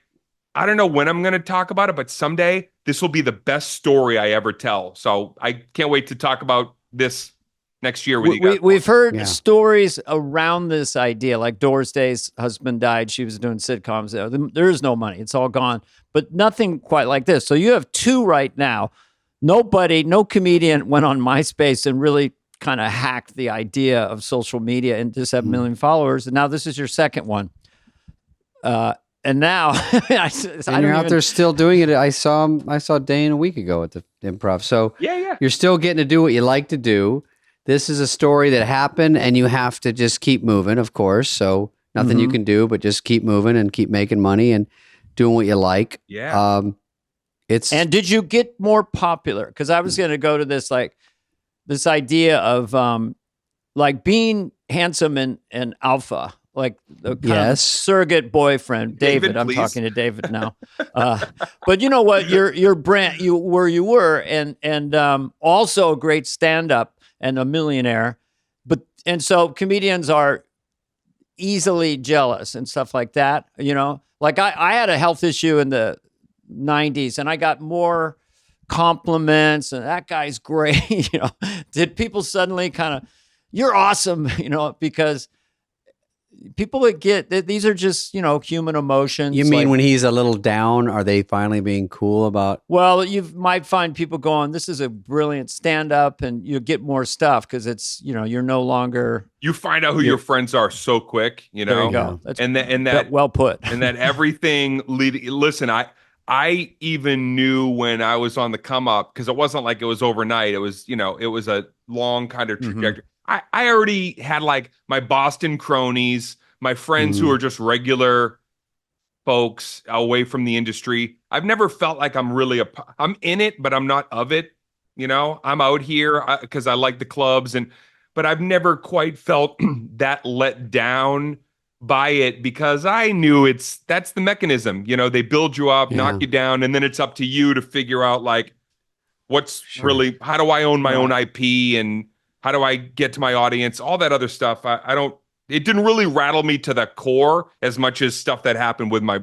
I don't know when I'm going to talk about it, but someday this will be the best story I ever tell. So I can't wait to talk about this next year with you guys. We've heard stories around this idea, like Doris Day's husband died. She was doing sitcoms. There is no money. It's all gone, but nothing quite like this. So you have two right now. No comedian went on MySpace and really kind of hacked the idea of social media and just have a million followers. And now this is your second one. And now you're out there still doing it. I saw Dane a week ago at the Improv. So you're still getting to do what you like to do. This is a story that happened, and you have to just keep moving, of course. So nothing you can do but just keep moving and keep making money and doing what you like. Yeah. And did you get more popular? Because I was going to go to this idea of like being handsome and alpha, like the kind of surrogate boyfriend. David, I'm please. talking to David now. But you know what? Your brand, you were, and also a great stand-up and a millionaire. And so comedians are easily jealous and stuff like that. You know, like I had a health issue in the 90s and I got more compliments and that guy's great. Did people suddenly kind of, you're awesome, because people that get that these are just, human emotions. You mean when he's a little down, are they finally being cool about? Well, you might find people going, this is a brilliant stand-up, and you get more stuff because it's, you're no longer. You find out who your friends are so quick, There you go. That's and that well put. and that everything listen, I even knew when I was on the come up, because it wasn't like it was overnight. It was, it was a long kind of trajectory. I already had like my Boston cronies, my friends who are just regular folks away from the industry. I've never felt like I'm in it, but I'm not of it. I'm out here because I like the clubs, but I've never quite felt that let down by it, because I knew that's the mechanism. They build you up, knock you down, and then it's up to you to figure out like really, how do I own my own IP, and how do I get to my audience, all that other stuff. It didn't really rattle me to the core as much as stuff that happened with my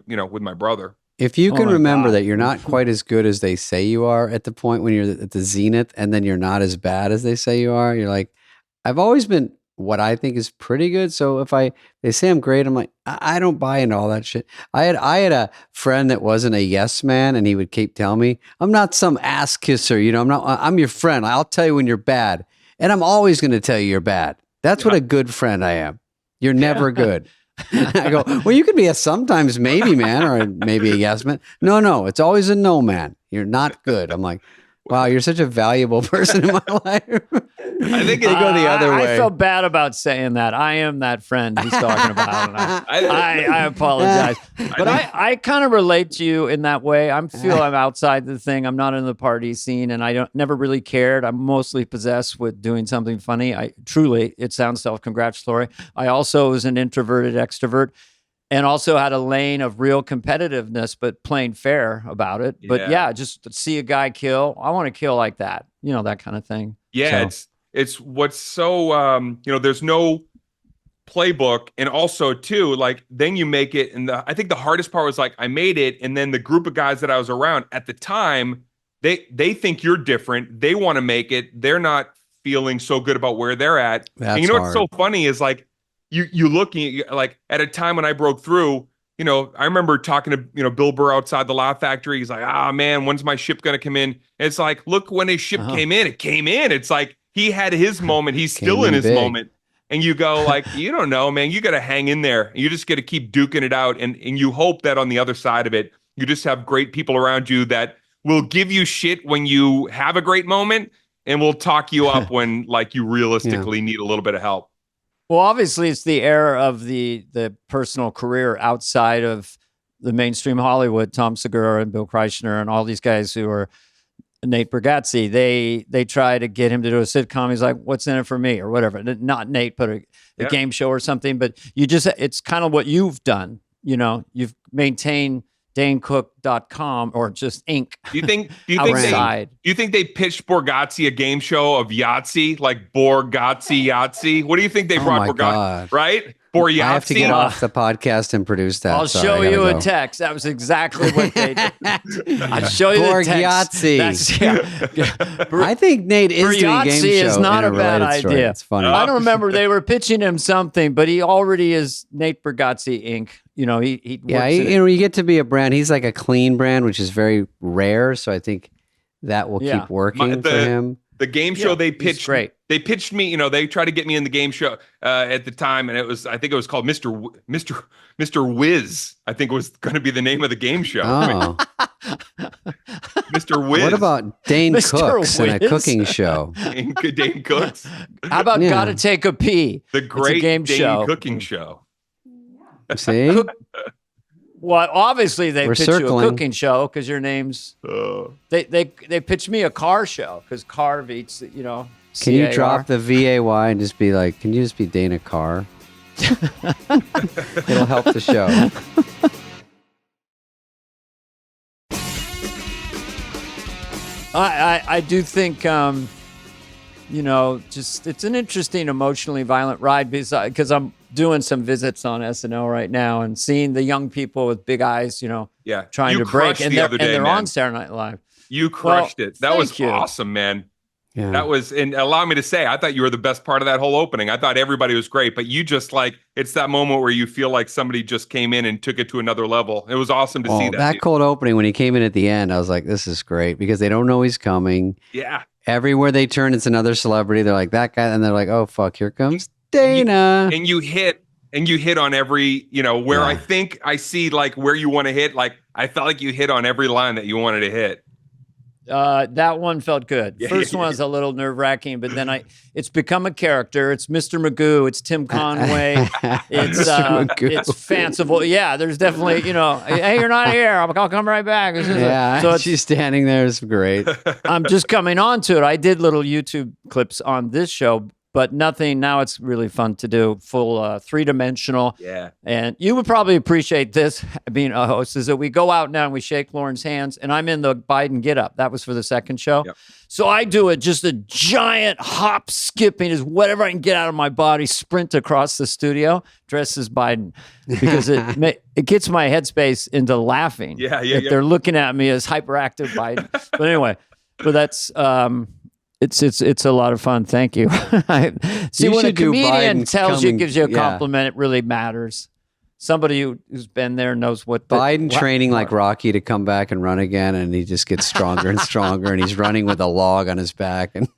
brother. If you can remember that you're not quite as good as they say you are at the point when you're at the zenith, and then you're not as bad as they say you are, you're like, I've always been what I think is pretty good. So if they say I'm great, I'm like, I don't buy into all that shit. I had a friend that wasn't a yes man, and he would keep telling me, I'm not some ass kisser, I'm your friend. I'll tell you when you're bad. And I'm always going to tell you you're bad. That's what a good friend I am. You're never good. I go, well, you could be a sometimes maybe man, or maybe a yes man. No, it's always a no man. You're not good. I'm like, wow, you're such a valuable person in my life. I think they go the other way. I felt bad about saying that. I am that friend he's talking about. And I apologize. But I kind of relate to you in that way. I'm outside the thing. I'm not in the party scene, and I never really cared. I'm mostly possessed with doing something funny. It sounds self-congratulatory. I also was an introverted extrovert, and also had a lane of real competitiveness, but playing fair about it. But just to see a guy kill, I want to kill like that, that kind of thing. Yeah, so. It's what's so, there's no playbook. And also too, like, then you make it. And I think the hardest part was like, I made it. And then the group of guys that I was around at the time, they think you're different. They want to make it. They're not feeling so good about where they're at. That's and hard. What's so funny is like, you looking like at a time when I broke through, I remember talking to, Bill Burr outside the Laugh Factory. He's like, man, when's my ship going to come in? And it's like, look, when his ship came in, it came in. It's like, he had his moment. He's still in his moment. And you go like, you don't know, man, you got to hang in there. You just got to keep duking it out. And you hope that on the other side of it, you just have great people around you that will give you shit when you have a great moment, and will talk you up when like you realistically need a little bit of help. Well, obviously, it's the era of the personal career outside of the mainstream Hollywood. Tom Segura and Bill Kreischer and all these guys who are Nate Bargatze. They try to get him to do a sitcom. He's like, "What's in it for me?" or whatever. Not Nate, but a game show or something. But it's kind of what you've done. You've maintained DaneCook.com or just Inc. Do you think they pitched Borgazzi a game show of Yahtzee, like Borgazzi Yahtzee? What do you think they brought Borgazzi? Right? Boryahtzee? I have to get off the podcast and produce that. I'll show you a text. That was exactly what they did. I'll show you the text. I think Nate is doing a game show. Is not a bad idea. It's funny. I don't remember. They were pitching him something, but he already is Nate Bargatze Inc. You get to be a brand. He's like a clean brand, which is very rare. So I think that will keep working for him. The game show they pitched, great. They pitched me. They tried to get me in the game show at the time, and I think it was called Mr. Whiz. I think was going to be the name of the game show. Oh. Mr. Whiz. What about Dane Cooks Whiz? and a cooking show? Dane Cooks. How about Gotta Take a Pee? The great game Dane show. cooking show. See? Well, obviously they pitch you a cooking show because your name's. They pitched me a car show because Carvey, Can you drop the VAY and just be like, can you just be Dana Carr? It'll help the show. I do think just it's an interesting emotionally violent ride because I'm doing some visits on SNL right now and seeing the young people with big eyes, trying to break, and they're on Saturday Night Live. You crushed it. That was awesome, man. Yeah. That was, and allow me to say, I thought you were the best part of that whole opening. I thought everybody was great, but you just like, it's that moment where you feel like somebody just came in and took it to another level. It was awesome to see that. Cold opening, when he came in at the end, I was like, this is great because they don't know he's coming. Yeah. Everywhere they turn, it's another celebrity. They're like, that guy. And they're like, oh, fuck, here comes Dana. And you hit on every, where I think I see like where you want to hit. Like, I felt like you hit on every line that you wanted to hit. That one felt good. Yeah, First one was a little nerve-wracking, but then it's become a character. It's Mr. Magoo. It's Tim Conway. It's fanciful. Yeah, there's definitely, hey, you're not here. I'll come right back. So she's standing there. It's great. I'm just coming on to it. I did little YouTube clips on this show, but nothing. Now it's really fun to do full three-dimensional. Yeah. And you would probably appreciate this being a host, is that we go out now and we shake Lauren's hands, and I'm in the Biden get-up. That was for the second show. Yep. So I do just a giant hop, skipping, is whatever I can get out of my body, sprint across the studio, dressed as Biden, because it gets my headspace into laughing. Yeah. They're looking at me as hyperactive Biden. But anyway, that's... It's a lot of fun. Thank you. See, when a comedian gives you a compliment, it really matters. Somebody who's been there knows what Biden training like Rocky to come back and run again, and he just gets stronger and stronger, and he's running with a log on his back, and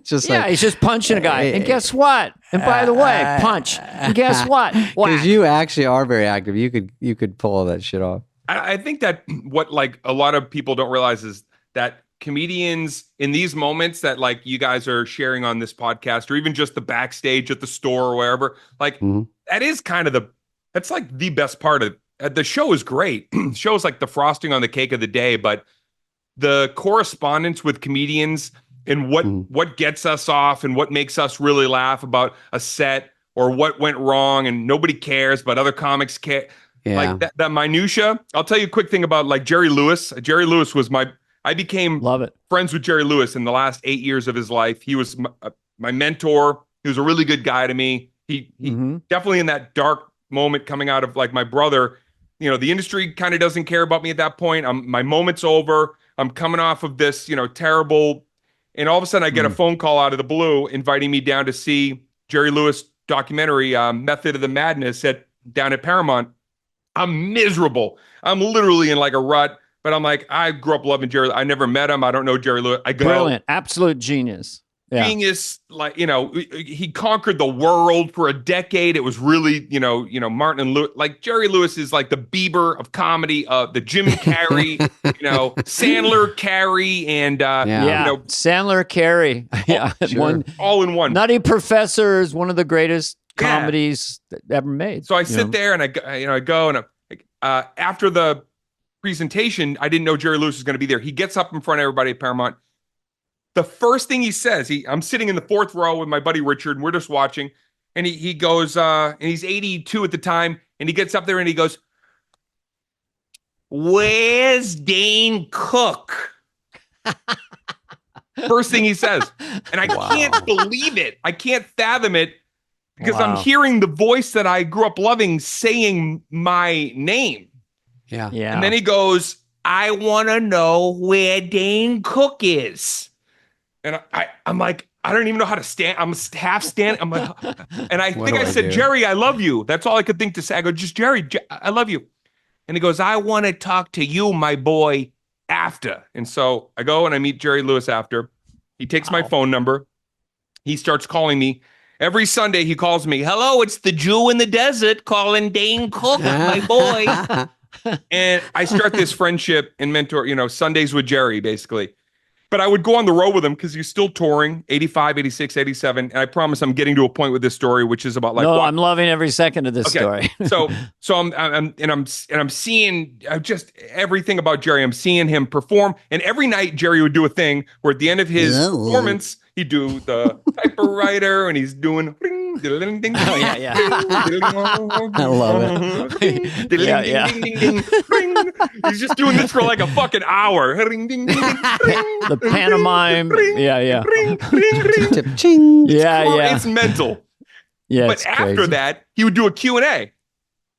he's just punching a guy. And guess what? And by the way, punch. And guess what? Because you actually are very active. You could pull all that shit off. I think that what like a lot of people don't realize is that comedians in these moments that like you guys are sharing on this podcast, or even just the backstage at the store or wherever, like that is kind of that's like the best part of the show. Is great. The show is like the frosting on the cake of the day, but the correspondence with comedians and what gets us off and what makes us really laugh about a set or what went wrong and nobody cares, but other comics care. Yeah. Like that minutia. I'll tell you a quick thing about like Jerry Lewis. Jerry Lewis was I became friends with Jerry Lewis in the last 8 years of his life. He was my mentor. He was a really good guy to me. He definitely in that dark moment coming out of like my brother, the industry kind of doesn't care about me at that point. My moment's over. I'm coming off of this, terrible. And all of a sudden I get a phone call out of the blue inviting me down to see Jerry Lewis documentary, Method of the Madness down at Paramount. I'm miserable. I'm literally in like a rut. But I'm like, I grew up loving Jerry. I never met him. I don't know Jerry Lewis. I go, brilliant, absolute genius. Yeah. Genius, like, he conquered the world for a decade. It was really, Martin and Lewis. Like Jerry Lewis is like the Bieber of comedy, the Jim Carrey, Sandler, Carrey, and Sandler, Carrey, all in one. Nutty Professor is one of the greatest comedies ever made. So I sit there and I go and after the presentation, I didn't know Jerry Lewis was going to be there. He gets up in front of everybody at Paramount. The first thing he says, I'm sitting in the fourth row with my buddy Richard, and we're just watching. And he goes, and he's 82 at the time, and he gets up there and he goes, "Where's Dane Cook?" First thing he says. And I can't believe it. I can't fathom it because I'm hearing the voice that I grew up loving saying my name. Yeah. And then he goes, "I want to know where Dane Cook is." And I'm like, I don't even know how to stand. I'm half standing. I'm like, and I think I said, "Jerry, I love you." That's all I could think to say. I go, "Just Jerry, I love you." And he goes, "I want to talk to you, my boy, after." And so I go and I meet Jerry Lewis after. He takes my phone number. He starts calling me. Every Sunday he calls me, "Hello, it's the Jew in the desert calling Dane Cook, my boy." And I start this friendship and mentor, Sundays with Jerry, basically. But I would go on the road with him because he's still touring, 85, 86, 87. And I promise I'm getting to a point with this story, which is about like... No, I'm loving every second of this story. so I'm seeing just everything about Jerry. I'm seeing him perform. And every night Jerry would do a thing where at the end of his performance, he'd do the typewriter and he's doing... Oh, yeah. I love it. He's just doing this for like a fucking hour. The pantomime. Yeah. It's mental. Yeah, but after that, he would do a Q&A.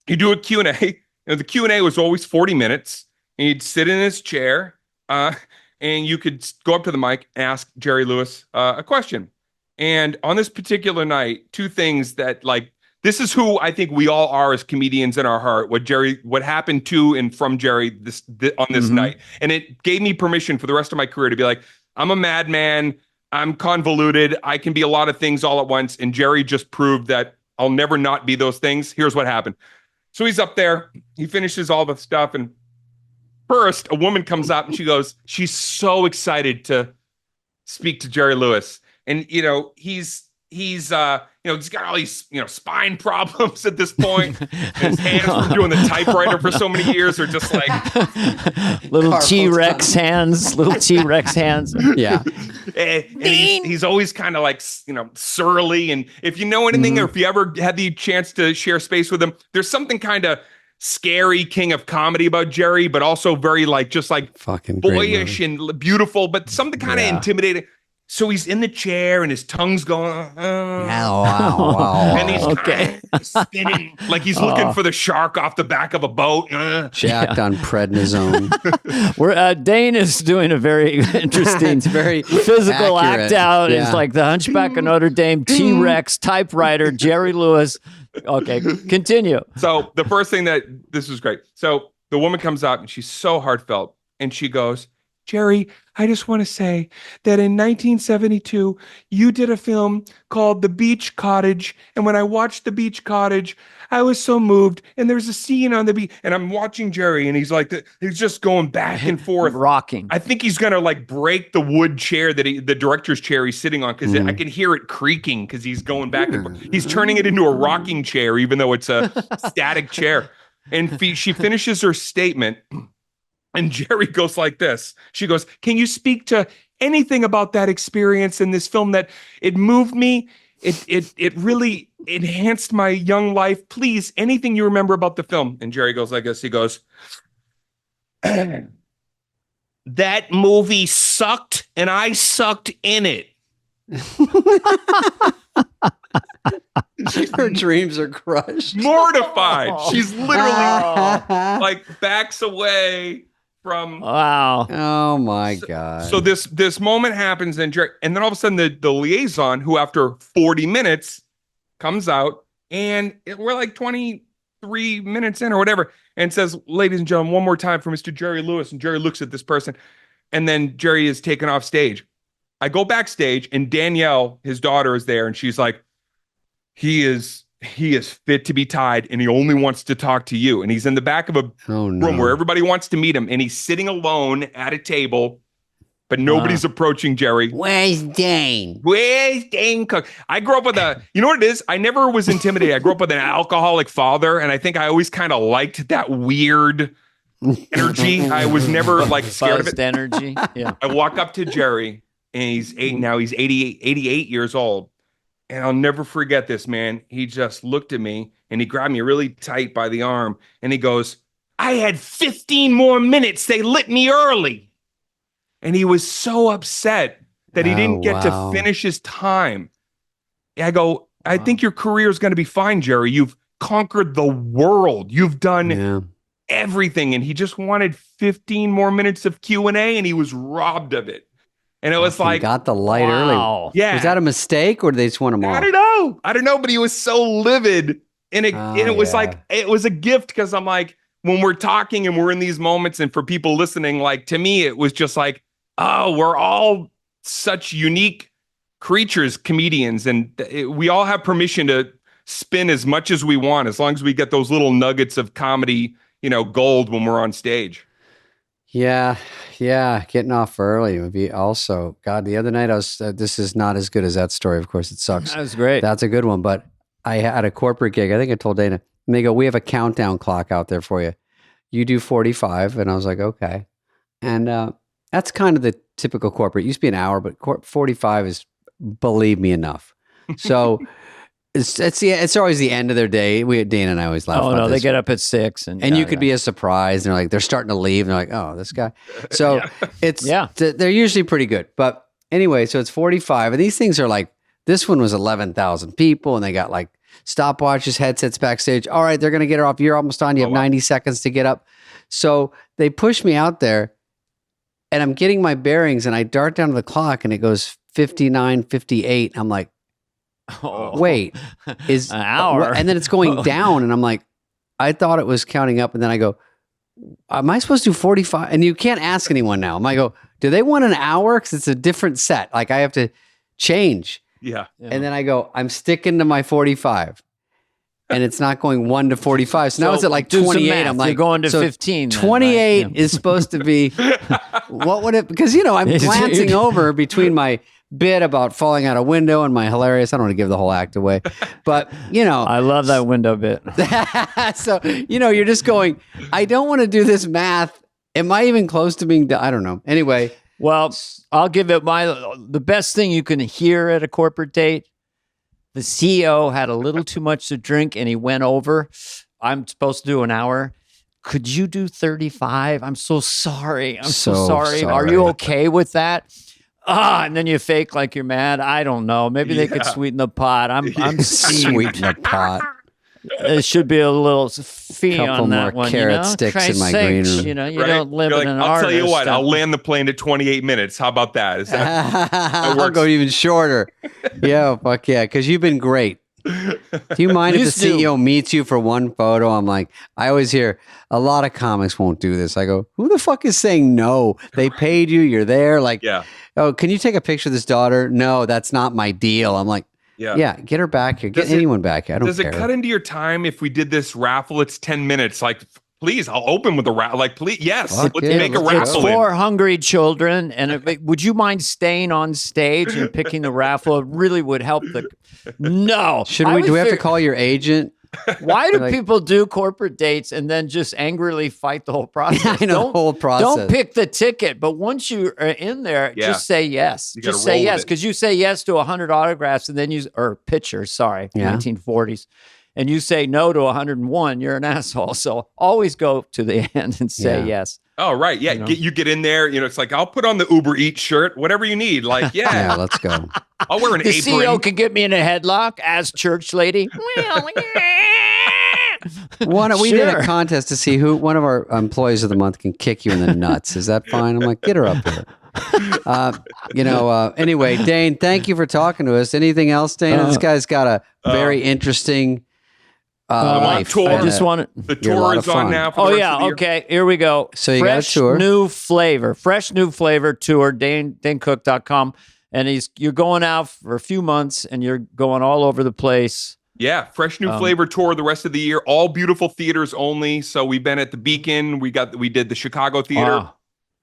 He'd do a Q&A. And the Q&A was always 40 minutes. And he'd sit in his chair. And and you could go up to the mic, ask Jerry Lewis a question. And on this particular night, two things that like, this is who I think we all are as comedians in our heart. What happened to and from Jerry on this night, and it gave me permission for the rest of my career to be like, I'm a madman, I'm convoluted, I can be a lot of things all at once. And Jerry just proved that I'll never not be those things. Here's what happened. So he's up there, he finishes all the stuff, and first a woman comes up and she goes, she's so excited to speak to Jerry Lewis, and he's he's got all these spine problems at this point. His hands from doing the typewriter for so many years are just like little T-Rex hands, Yeah. and he's always kind of like surly. And if you know anything, or if you ever had the chance to share space with him, there's something kind of scary king of comedy about Jerry, but also very just fucking boyish and beautiful, but something kind of intimidating. So he's in the chair and his tongue's going, wow. And he's kind of spinning like he's looking for the shark off the back of a boat. Jacked on prednisone. Dane is doing a very interesting, it's very physical accurate. act out. Yeah. It's like the Hunchback of Notre Dame, T-Rex, typewriter, Jerry Lewis. Okay, continue. So the first thing this was great. So the woman comes out and she's so heartfelt and she goes, Jerry, I just want to say that in 1972, you did a film called The Beach Cottage. And when I watched The Beach Cottage, I was so moved. And there's a scene on the beach. And I'm watching Jerry and he's he's just going back and forth. Rocking. I think he's going to break the wood chair the director's chair he's sitting on, because I can hear it creaking because he's going back and forth. He's turning it into a rocking chair, even though it's a static chair. And she finishes her statement. And Jerry goes like this. She goes, can you speak to anything about that experience in this film that it moved me? It really enhanced my young life. Please, anything you remember about the film. And Jerry goes like this. He goes, that movie sucked and I sucked in it. Her dreams are crushed. Mortified. She's literally backs away from. Wow. Oh my God. So this moment happens, and then all of a sudden the liaison, who after 40 minutes comes out, and we're 23 minutes in or whatever, and says, ladies and gentlemen, one more time for Mr. Jerry Lewis. And Jerry looks at this person, and then Jerry is taken off stage. I go backstage, and Danielle, his daughter, is there, and she's like, he is fit to be tied, and he only wants to talk to you. And he's in the back of a room where everybody wants to meet him, and he's sitting alone at a table, but nobody's approaching Jerry. Where's Dane? Where's Dane Cook? I grew up with you know what it is? I never was intimidated. I grew up with an alcoholic father, and I think I always kind of liked that weird energy. I was never scared of it. Energy. Yeah. I walk up to Jerry, and he's 88 years old. And I'll never forget this, man. He just looked at me and he grabbed me really tight by the arm and he goes, I had 15 more minutes. They lit me early. And he was so upset that he didn't get to finish his time. I go, I think your career is going to be fine, Jerry. You've conquered the world. You've done everything. And he just wanted 15 more minutes of Q&A and he was robbed of it. And it was got the light early. Yeah. Was that a mistake or did they just want him off? I don't know, but he was so livid. And it was it was a gift, because I'm when we're talking and we're in these moments, and for people listening, to me, it was just we're all such unique creatures, comedians, and we all have permission to spin as much as we want, as long as we get those little nuggets of comedy, gold when we're on stage. Yeah, getting off early would be also. God, the other night I was. This is not as good as that story. Of course, it sucks. That was great. That's a good one. But I had a corporate gig. I think I told Dana. And they go, we have a countdown clock out there for you. You do 45, and I was like, okay. And that's kind of the typical corporate. It used to be an hour, but 45 is, believe me, enough. So. It's always the end of their day. Dana and I always laugh. Oh about no, this. they get up at 6, and you could be a surprise. And they're starting to leave, and they're like, "Oh, this guy." So they're usually pretty good. But anyway, so it's 45, and these things are this one was 11,000 people, and they got stopwatches, headsets backstage. All right, they're gonna get her off. You're almost on. You have 90 seconds to get up. So they push me out there, and I'm getting my bearings, and I dart down to the clock, and it goes 59:58. I'm like, wait, is an hour? And then it's going down, and I'm like, I thought it was counting up, and then I go, am I supposed to do 45? And you can't ask anyone now. I go, do they want an hour? Because it's a different set. Like I have to change. Yeah. And then I go, I'm sticking to my 45. And it's not going 1 to 45. So now it's at like 28. I'm like, you're going to so 15. then, 28 right? is supposed to be, what would it, because, I'm glancing over between my bit about falling out a window and my hilarious, I don't want to give the whole act away, but, I love that window bit. so, you're just going, I don't want to do this math. Am I even close to being done? I don't know. Anyway. Well, I'll give it the best thing you can hear at a corporate date. The CEO had a little too much to drink and he went over. I'm supposed to do an hour. Could you do 35? I'm so sorry. I'm so sorry. Are you okay with that? And then you fake like you're mad. I don't know. Maybe they could sweeten the pot. I'm sweeten the pot. It should be a little fee on that more one. carrot sticks in my green room. You don't live in an I'll artist. tell you what. I'll land the plane at 28 minutes. How about that? Is that I'll go even shorter. Yeah, fuck yeah. Because you've been great. Do you mind if the CEO meets you for one photo? I'm like, I always hear a lot of comics won't do this. I go, who the fuck is saying no? They paid you. You're there. Like, oh, can you take a picture of this daughter? No, that's not my deal. I'm like, yeah, get her back here. Get anyone back here. I don't care. Does it cut into your time if we did this raffle? It's 10 minutes. Like, please, I'll open with a raffle. Like, please, yes, let's make a raffle. It's for hungry children. And would you mind staying on stage and picking the raffle? It really would help. No. Do we have to call your agent? Why do people do corporate dates and then just angrily fight the whole process? I know the whole process. Don't pick the ticket, but once you are in there, just say yes. Just say yes, because you say yes to 100 autographs and then or pictures, 1940s, and you say no to 101, you're an asshole. So always go to the end and say yes. Oh, right. Yeah. You get in there, it's like, I'll put on the Uber Eats shirt, whatever you need. Like, yeah, let's go. I'll wear an apron. The CEO can get me in a headlock as church lady. We did a contest to see who one of our employees of the month can kick you in the nuts. Is that fine? I'm like, get her up here. Anyway, Dane, thank you for talking to us. Anything else, Dane? This guy's got a very interesting life. Tour. I just wanted the tour is on now. For the rest of the year. Okay. Here we go. So you got a tour. Fresh new flavor tour. DaneCook.com, and you're going out for a few months, and you're going all over the place. Yeah, fresh new flavor tour the rest of the year. All beautiful theaters only. So we've been at the Beacon. We did the Chicago Theater,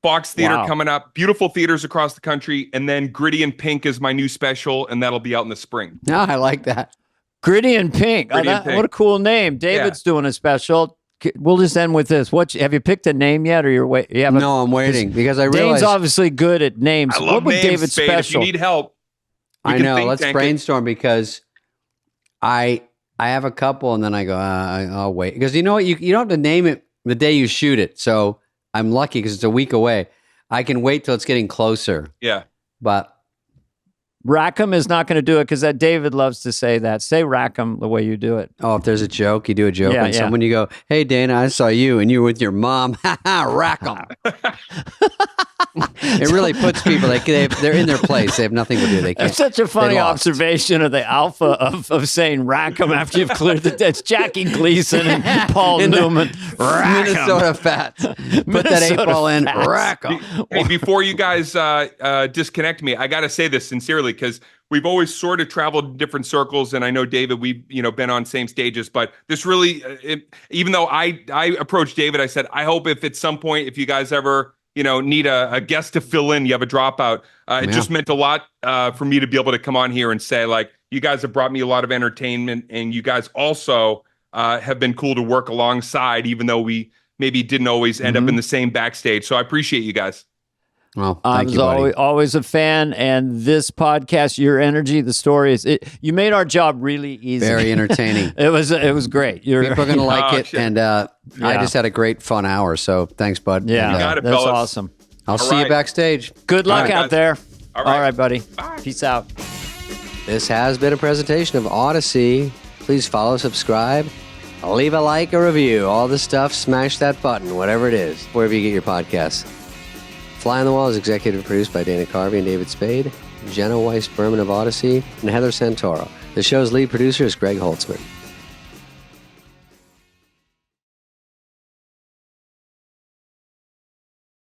Fox Theater coming up. Beautiful theaters across the country, and then Gritty and Pink is my new special, and that'll be out in the spring. No, I like that. Gritty and Pink. What a cool name. David's doing a special. We'll just end with this. Have you picked a name yet, or you're waiting? No, I'm waiting because I realize Dane's obviously good at names. I love what names, David's Spade. special? If you need help, I know. Let's brainstorm because I have a couple, and then I go, I'll wait because you know what? You don't have to name it the day you shoot it. So I'm lucky because it's a week away. I can wait till it's getting closer. Yeah, but. Rackham is not going to do it because David loves to say that. Say Rackham the way you do it. Oh, if there's a joke, you do a joke. And someone you go, hey, Dana, I saw you and you were with your mom. Rackham. It really puts people, they're in their place. They have nothing to do. They can't. It's such a funny observation of the alpha of saying Rackham after you've cleared the dead. It's Jackie Gleason and Paul Newman. Rackham. Minnesota Fats. Put that 8-ball in. Rackham. Hey, before you guys disconnect me, I got to say this sincerely because we've always sort of traveled in different circles, and I know David, we've been on same stages. But this really, even though I approached David, I said I hope if at some point if you guys ever need a guest to fill in, you have a dropout. It just meant a lot for me to be able to come on here and say like you guys have brought me a lot of entertainment, and you guys also have been cool to work alongside, even though we maybe didn't always end up in the same backstage. So I appreciate you guys. Well, I was always a fan, and this podcast, your energy, the story you made our job really easy. Very entertaining. It was great. People are going to like it, and I just had a great fun hour. So thanks, bud. Yeah, you got it, that's fellas. awesome. I'll see you backstage. Good luck out there. All right, buddy. Bye. Peace out. This has been a presentation of Audacy. Please follow, subscribe, leave a like, a review, all the stuff. Smash that button, whatever it is, wherever you get your podcasts. Fly on the Wall is executive produced by Dana Carvey and David Spade, Jenna Weiss Berman of Audacy, and Heather Santoro. The show's lead producer is Greg Holtzman.